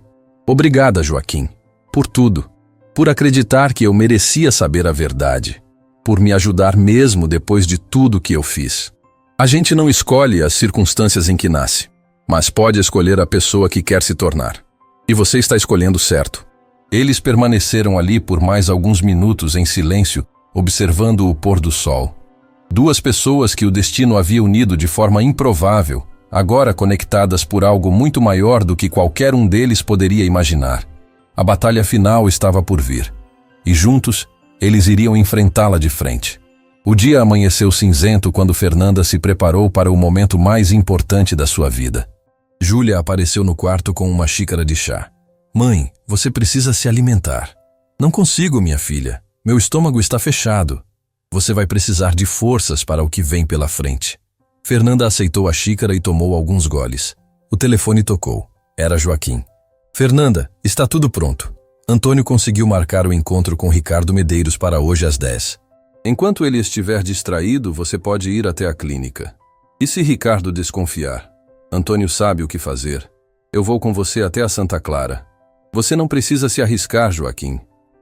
Obrigada, Joaquim, por tudo. Por acreditar que eu merecia saber a verdade. Por me ajudar mesmo depois de tudo que eu fiz. A gente não escolhe as circunstâncias em que nasce, mas pode escolher a pessoa que quer se tornar. E você está escolhendo certo. Eles permaneceram ali por mais alguns minutos em silêncio, observando o pôr do sol. Duas pessoas que o destino havia unido de forma improvável, agora conectadas por algo muito maior do que qualquer um deles poderia imaginar. A batalha final estava por vir, e juntos eles iriam enfrentá-la de frente. O dia amanheceu cinzento quando Fernanda se preparou para o momento mais importante da sua vida. Júlia apareceu no quarto com uma xícara de chá. Mãe, você precisa se alimentar. Não consigo, minha filha. Meu estômago está fechado. Você vai precisar de forças para o que vem pela frente. Fernanda aceitou a xícara e tomou alguns goles. O telefone tocou. Era Joaquim. Fernanda, está tudo pronto. Antônio conseguiu marcar o encontro com Ricardo Medeiros para hoje às 10. Enquanto ele estiver distraído, você pode ir até a clínica. E se Ricardo desconfiar? Antônio sabe o que fazer. Eu vou com você até a Santa Clara. Você não precisa se arriscar, Joaquim.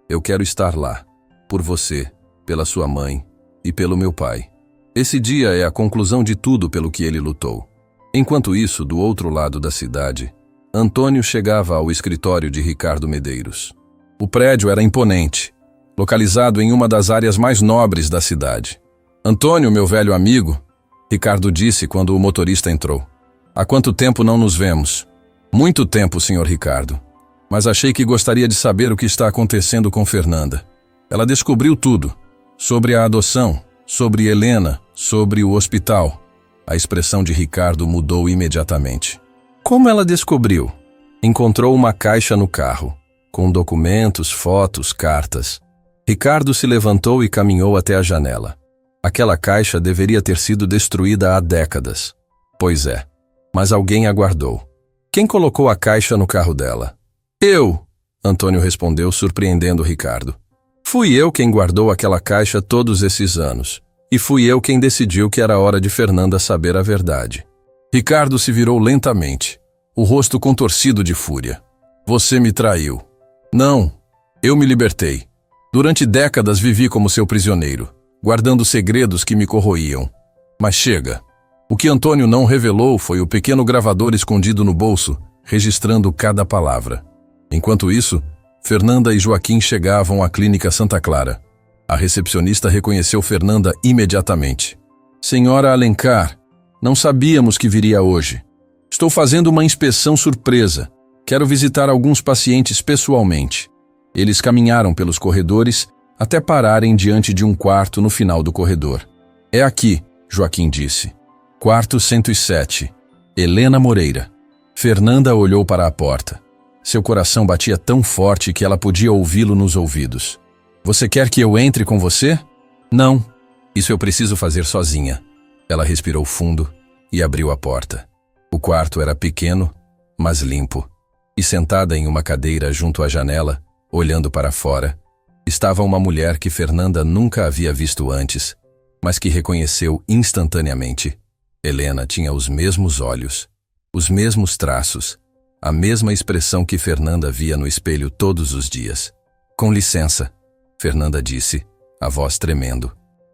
Eu quero estar lá. Por você, pela sua mãe e pelo meu pai. Esse dia é a conclusão de tudo pelo que ele lutou. Enquanto isso, do outro lado da cidade, Antônio chegava ao escritório de Ricardo Medeiros. O prédio era imponente, localizado em uma das áreas mais nobres da cidade. Antônio, meu velho amigo, Ricardo disse quando o motorista entrou. Há quanto tempo não nos vemos? Muito tempo, senhor Ricardo. Mas achei que gostaria de saber o que está acontecendo com Fernanda. Ela descobriu tudo. Sobre a adoção, sobre Helena, sobre o hospital. A expressão de Ricardo mudou imediatamente. Como ela descobriu? Encontrou uma caixa no carro, com documentos, fotos, cartas. Ricardo se levantou e caminhou até a janela. Aquela caixa deveria ter sido destruída há décadas. Pois é, mas alguém a guardou. Quem colocou a caixa no carro dela? Eu, Antônio respondeu, surpreendendo Ricardo. Fui eu quem guardou aquela caixa todos esses anos. E fui eu quem decidiu que era hora de Fernanda saber a verdade. Ricardo se virou lentamente, o rosto contorcido de fúria. Você me traiu. Não, eu me libertei. Durante décadas vivi como seu prisioneiro, guardando segredos que me corroíam. Mas chega. O que Antônio não revelou foi o pequeno gravador escondido no bolso, registrando cada palavra. Enquanto isso, Fernanda e Joaquim chegavam à clínica Santa Clara. A recepcionista reconheceu Fernanda imediatamente. Senhora Alencar, não sabíamos que viria hoje. Estou fazendo uma inspeção surpresa. Quero visitar alguns pacientes pessoalmente. Eles caminharam pelos corredores até pararem diante de um quarto no final do corredor. É aqui, Joaquim disse. Quarto 107. Helena Moreira. Fernanda olhou para a porta. Seu coração batia tão forte que ela podia ouvi-lo nos ouvidos. Você quer que eu entre com você? Não. Isso eu preciso fazer sozinha. Ela respirou fundo e abriu a porta. O quarto era pequeno, mas limpo. E sentada em uma cadeira junto à janela, olhando para fora, estava uma mulher que Fernanda nunca havia visto antes, mas que reconheceu instantaneamente. Helena tinha os mesmos olhos, os mesmos traços, a mesma expressão que Fernanda via no espelho todos os dias. Com licença, Fernanda disse, a voz tremendo.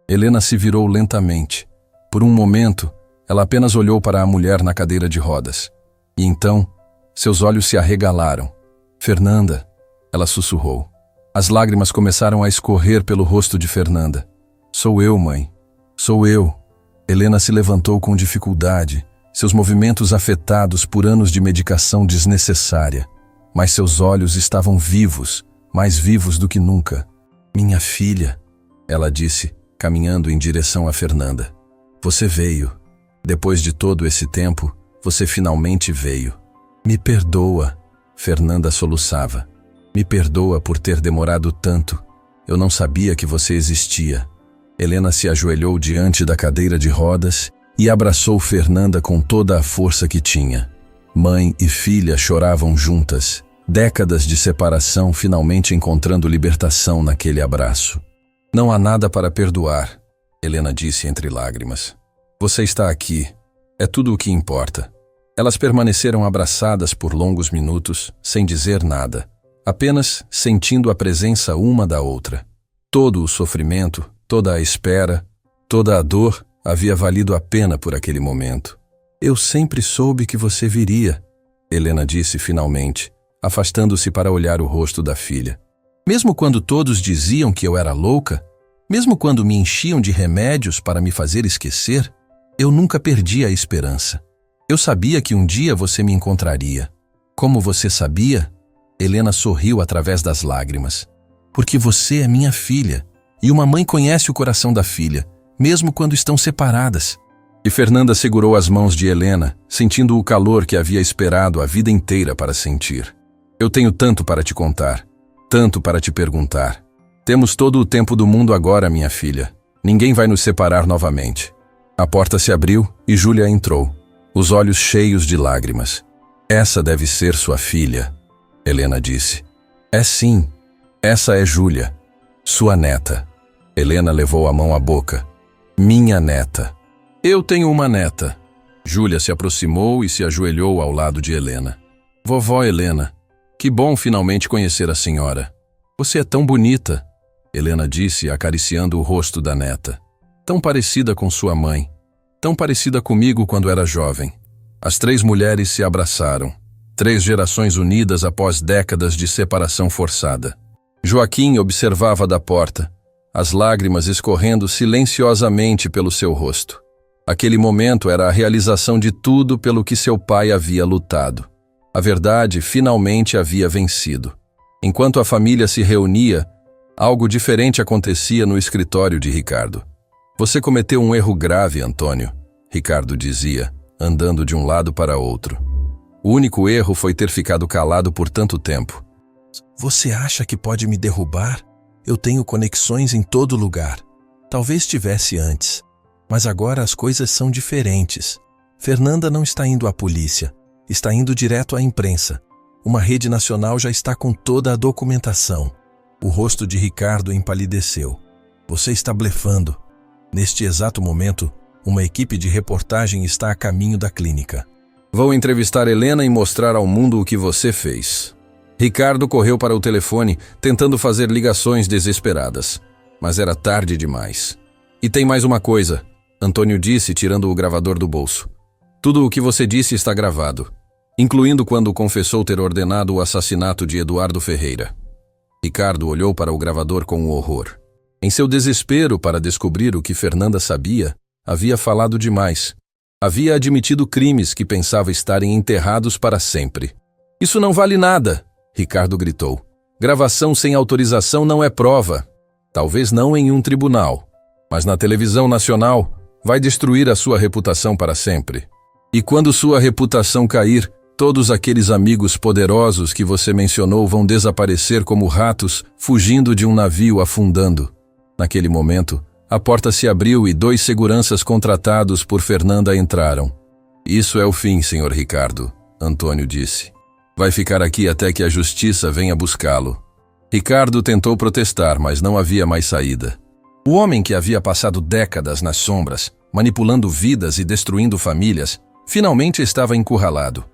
Helena se virou lentamente. Por um momento, ela apenas olhou para a mulher na cadeira de rodas. E então, seus olhos se arregalaram. Fernanda, ela sussurrou. As lágrimas começaram a escorrer pelo rosto de Fernanda. Sou eu, mãe. Sou eu. Helena se levantou com dificuldade, seus movimentos afetados por anos de medicação desnecessária. Mas seus olhos estavam vivos, mais vivos do que nunca. Minha filha, ela disse, caminhando em direção a Fernanda. Você veio. Depois de todo esse tempo, você finalmente veio. Me perdoa, Fernanda soluçava. Me perdoa por ter demorado tanto. Eu não sabia que você existia. Helena se ajoelhou diante da cadeira de rodas e abraçou Fernanda com toda a força que tinha. Mãe e filha choravam juntas, décadas de separação finalmente encontrando libertação naquele abraço. Não há nada para perdoar, Helena disse entre lágrimas. Você está aqui. É tudo o que importa. Elas permaneceram abraçadas por longos minutos, sem dizer nada, apenas sentindo a presença uma da outra. Todo o sofrimento, toda a espera, toda a dor havia valido a pena por aquele momento. Eu sempre soube que você viria, Helena disse finalmente, afastando-se para olhar o rosto da filha. Mesmo quando todos diziam que eu era louca, mesmo quando me enchiam de remédios para me fazer esquecer, eu nunca perdi a esperança. Eu sabia que um dia você me encontraria. Como você sabia? Helena sorriu através das lágrimas. Porque você é minha filha, e uma mãe conhece o coração da filha, mesmo quando estão separadas. E Fernanda segurou as mãos de Helena, sentindo o calor que havia esperado a vida inteira para sentir. Eu tenho tanto para te contar, tanto para te perguntar. Temos todo o tempo do mundo agora, minha filha. Ninguém vai nos separar novamente. A porta se abriu e Júlia entrou, os olhos cheios de lágrimas. Essa deve ser sua filha, Helena disse. É sim, essa é Júlia, sua neta. Helena levou a mão à boca. Minha neta. Eu tenho uma neta. Júlia se aproximou e se ajoelhou ao lado de Helena. Vovó Helena, que bom finalmente conhecer a senhora. Você é tão bonita, Helena disse, acariciando o rosto da neta. Tão parecida com sua mãe, tão parecida comigo quando era jovem. As três mulheres se abraçaram, 3 gerações unidas após décadas de separação forçada. Joaquim observava da porta, as lágrimas escorrendo silenciosamente pelo seu rosto. Aquele momento era a realização de tudo pelo que seu pai havia lutado. A verdade finalmente havia vencido. Enquanto a família se reunia, algo diferente acontecia no escritório de Ricardo. Você cometeu um erro grave, Antônio, Ricardo dizia, andando de um lado para outro. O único erro foi ter ficado calado por tanto tempo. Você acha que pode me derrubar? Eu tenho conexões em todo lugar. Talvez tivesse antes, mas agora as coisas são diferentes. Fernanda não está indo à polícia. Está indo direto à imprensa. Uma rede nacional já está com toda a documentação. O rosto de Ricardo empalideceu. Você está blefando. Neste exato momento, uma equipe de reportagem está a caminho da clínica. Vou entrevistar Helena e mostrar ao mundo o que você fez. Ricardo correu para o telefone, tentando fazer ligações desesperadas. Mas era tarde demais. E tem mais uma coisa, Antônio disse, tirando o gravador do bolso. Tudo o que você disse está gravado, incluindo quando confessou ter ordenado o assassinato de Eduardo Ferreira. Ricardo olhou para o gravador com horror. Em seu desespero para descobrir o que Fernanda sabia, havia falado demais. Havia admitido crimes que pensava estarem enterrados para sempre. Isso não vale nada, Ricardo gritou. Gravação sem autorização não é prova. Talvez não em um tribunal, mas na televisão nacional vai destruir a sua reputação para sempre. E quando sua reputação cair, todos aqueles amigos poderosos que você mencionou vão desaparecer como ratos fugindo de um navio afundando. Naquele momento, a porta se abriu e 2 seguranças contratados por Fernanda entraram. Isso é o fim, senhor Ricardo, Antônio disse. Vai ficar aqui até que a justiça venha buscá-lo. Ricardo tentou protestar, mas não havia mais saída. O homem que havia passado décadas nas sombras, manipulando vidas e destruindo famílias, finalmente estava encurralado.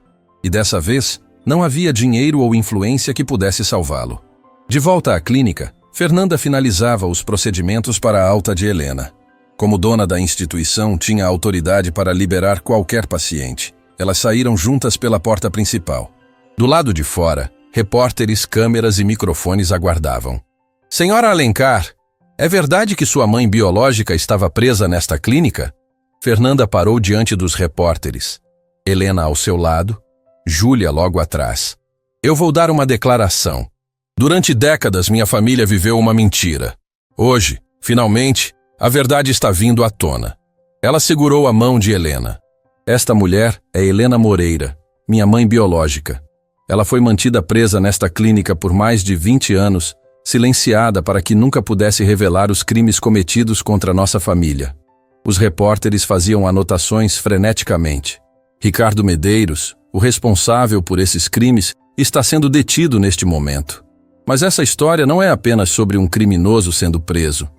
E dessa vez, não havia dinheiro ou influência que pudesse salvá-lo. De volta à clínica, Fernanda finalizava os procedimentos para a alta de Helena. Como dona da instituição, tinha autoridade para liberar qualquer paciente. Elas saíram juntas pela porta principal. Do lado de fora, repórteres, câmeras e microfones aguardavam. Senhora Alencar, é verdade que sua mãe biológica estava presa nesta clínica? Fernanda parou diante dos repórteres. Helena ao seu lado, Júlia logo atrás. Eu vou dar uma declaração. Durante décadas minha família viveu uma mentira. Hoje, finalmente, a verdade está vindo à tona. Ela segurou a mão de Helena. Esta mulher é Helena Moreira, minha mãe biológica. Ela foi mantida presa nesta clínica por mais de 20 anos, silenciada para que nunca pudesse revelar os crimes cometidos contra nossa família. Os repórteres faziam anotações freneticamente. Ricardo Medeiros, o responsável por esses crimes, está sendo detido neste momento. Mas essa história não é apenas sobre um criminoso sendo preso.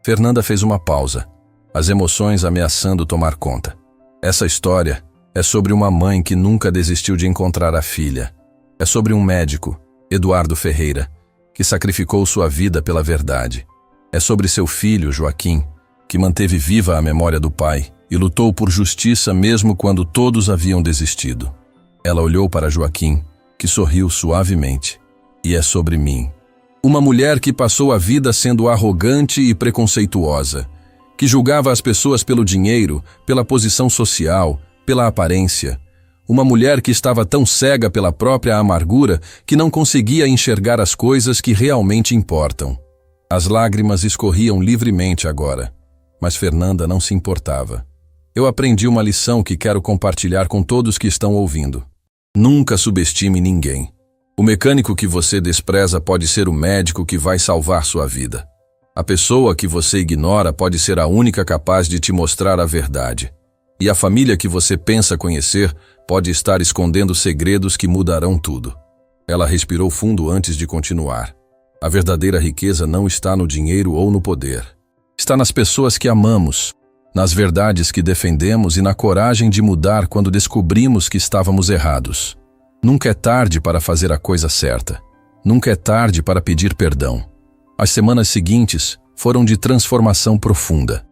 Fernanda fez uma pausa, as emoções ameaçando tomar conta. Essa história é sobre uma mãe que nunca desistiu de encontrar a filha. É sobre um médico, Eduardo Ferreira, que sacrificou sua vida pela verdade. É sobre seu filho, Joaquim, que manteve viva a memória do pai e lutou por justiça mesmo quando todos haviam desistido. Ela olhou para Joaquim, que sorriu suavemente. E é sobre mim. Uma mulher que passou a vida sendo arrogante e preconceituosa, que julgava as pessoas pelo dinheiro, pela posição social, pela aparência. Uma mulher que estava tão cega pela própria amargura que não conseguia enxergar as coisas que realmente importam. As lágrimas escorriam livremente agora, mas Fernanda não se importava. Eu aprendi uma lição que quero compartilhar com todos que estão ouvindo. Nunca subestime ninguém. O mecânico que você despreza pode ser o médico que vai salvar sua vida. A pessoa que você ignora pode ser a única capaz de te mostrar a verdade. E a família que você pensa conhecer pode estar escondendo segredos que mudarão tudo. Ela respirou fundo antes de continuar. A verdadeira riqueza não está no dinheiro ou no poder. Está nas pessoas que amamos, nas verdades que defendemos e na coragem de mudar quando descobrimos que estávamos errados. Nunca é tarde para fazer a coisa certa. Nunca é tarde para pedir perdão. As semanas seguintes foram de transformação profunda.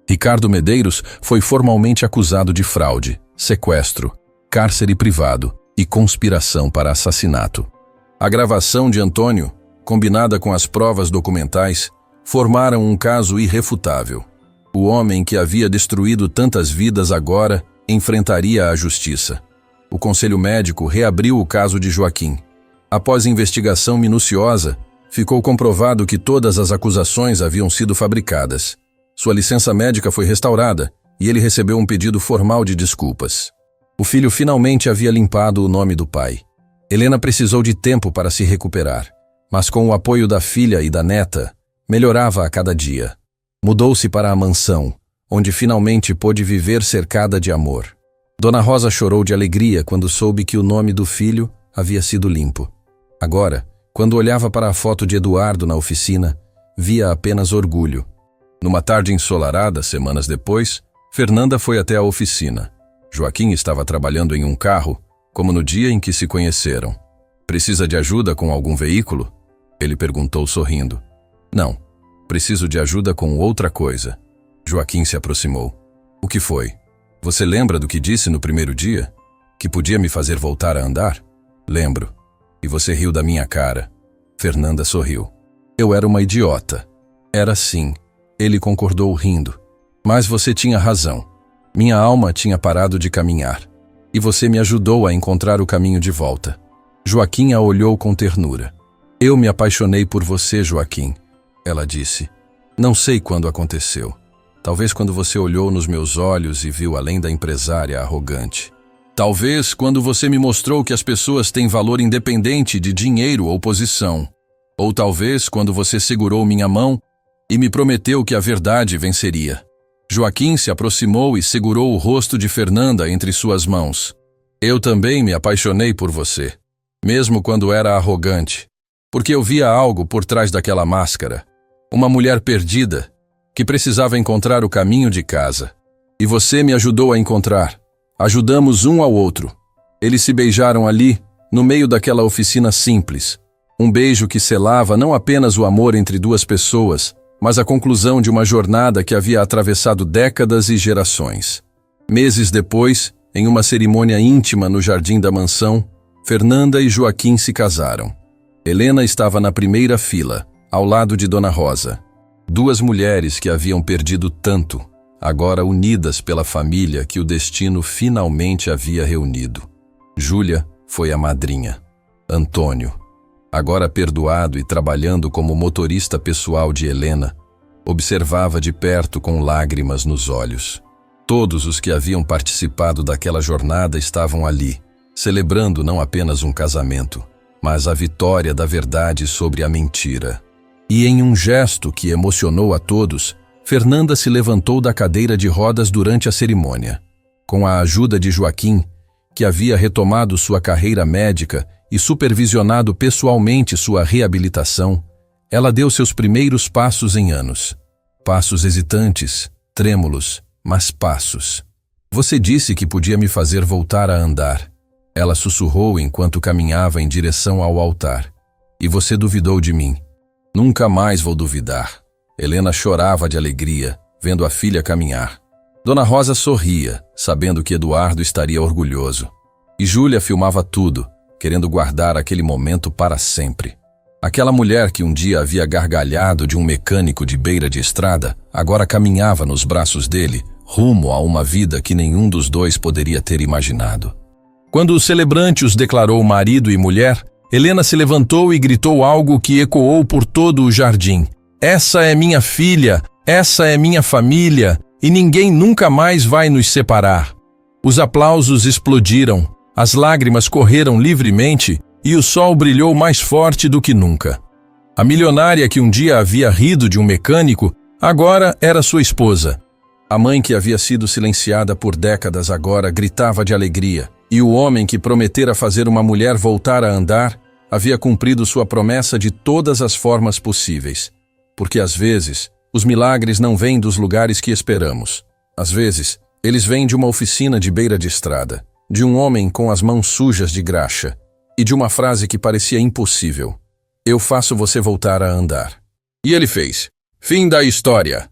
Ricardo Medeiros foi formalmente acusado de fraude, sequestro, cárcere privado e conspiração para assassinato. A gravação de Antônio, combinada com as provas documentais, formaram um caso irrefutável. O homem que havia destruído tantas vidas agora enfrentaria a justiça. O Conselho Médico reabriu o caso de Joaquim. Após investigação minuciosa, ficou comprovado que todas as acusações haviam sido fabricadas. Sua licença médica foi restaurada e ele recebeu um pedido formal de desculpas. O filho finalmente havia limpado o nome do pai. Helena precisou de tempo para se recuperar, mas com o apoio da filha e da neta, melhorava a cada dia. Mudou-se para a mansão, onde finalmente pôde viver cercada de amor. Dona Rosa chorou de alegria quando soube que o nome do filho havia sido limpo. Agora, quando olhava para a foto de Eduardo na oficina, via apenas orgulho. Numa tarde ensolarada, semanas depois, Fernanda foi até a oficina. Joaquim estava trabalhando em um carro, como no dia em que se conheceram. "Precisa de ajuda com algum veículo?" Ele perguntou sorrindo. "Não, preciso de ajuda com outra coisa." Joaquim se aproximou. "O que foi? Você lembra do que disse no primeiro dia? Que podia me fazer voltar a andar?" "Lembro. E você riu da minha cara." Fernanda sorriu. "Eu era uma idiota." "Era sim." Ele concordou rindo. "Mas você tinha razão. Minha alma tinha parado de caminhar. E você me ajudou a encontrar o caminho de volta." Joaquim a olhou com ternura. "Eu me apaixonei por você, Joaquim," ela disse. "Não sei quando aconteceu. Talvez quando você olhou nos meus olhos e viu além da empresária arrogante. Talvez quando você me mostrou que as pessoas têm valor independente de dinheiro ou posição. Ou talvez quando você segurou minha mão e me prometeu que a verdade venceria." Joaquim se aproximou e segurou o rosto de Fernanda entre suas mãos. "Eu também me apaixonei por você, mesmo quando era arrogante, porque eu via algo por trás daquela máscara. Uma mulher perdida, que precisava encontrar o caminho de casa. E você me ajudou a encontrar. Ajudamos um ao outro." Eles se beijaram ali, no meio daquela oficina simples. Um beijo que selava não apenas o amor entre duas pessoas, mas a conclusão de uma jornada que havia atravessado décadas e gerações. Meses depois, em uma cerimônia íntima no jardim da mansão, Fernanda e Joaquim se casaram. Helena estava na primeira fila, ao lado de Dona Rosa. Duas mulheres que haviam perdido tanto, agora unidas pela família que o destino finalmente havia reunido. Júlia foi a madrinha. Antônio, agora perdoado e trabalhando como motorista pessoal de Helena, observava de perto com lágrimas nos olhos. Todos os que haviam participado daquela jornada estavam ali, celebrando não apenas um casamento, mas a vitória da verdade sobre a mentira. E em um gesto que emocionou a todos, Fernanda se levantou da cadeira de rodas durante a cerimônia. Com a ajuda de Joaquim, que havia retomado sua carreira médica e supervisionado pessoalmente sua reabilitação, ela deu seus primeiros passos em anos. Passos hesitantes, trêmulos, mas passos. "Você disse que podia me fazer voltar a andar." Ela sussurrou enquanto caminhava em direção ao altar. "E você duvidou de mim." "Nunca mais vou duvidar." Helena chorava de alegria, vendo a filha caminhar. Dona Rosa sorria, sabendo que Eduardo estaria orgulhoso. E Júlia filmava tudo, querendo guardar aquele momento para sempre. Aquela mulher que um dia havia gargalhado de um mecânico de beira de estrada, agora caminhava nos braços dele, rumo a uma vida que nenhum dos dois poderia ter imaginado. Quando o celebrante os declarou marido e mulher, Helena se levantou e gritou algo que ecoou por todo o jardim. "Essa é minha filha, essa é minha família, e ninguém nunca mais vai nos separar." Os aplausos explodiram, as lágrimas correram livremente e o sol brilhou mais forte do que nunca. A milionária que um dia havia rido de um mecânico, agora era sua esposa. A mãe que havia sido silenciada por décadas agora gritava de alegria. E o homem que prometera fazer uma mulher voltar a andar havia cumprido sua promessa de todas as formas possíveis. Porque às vezes, os milagres não vêm dos lugares que esperamos. Às vezes, eles vêm de uma oficina de beira de estrada, de um homem com as mãos sujas de graxa e de uma frase que parecia impossível: "Eu faço você voltar a andar." E ele fez. Fim da história.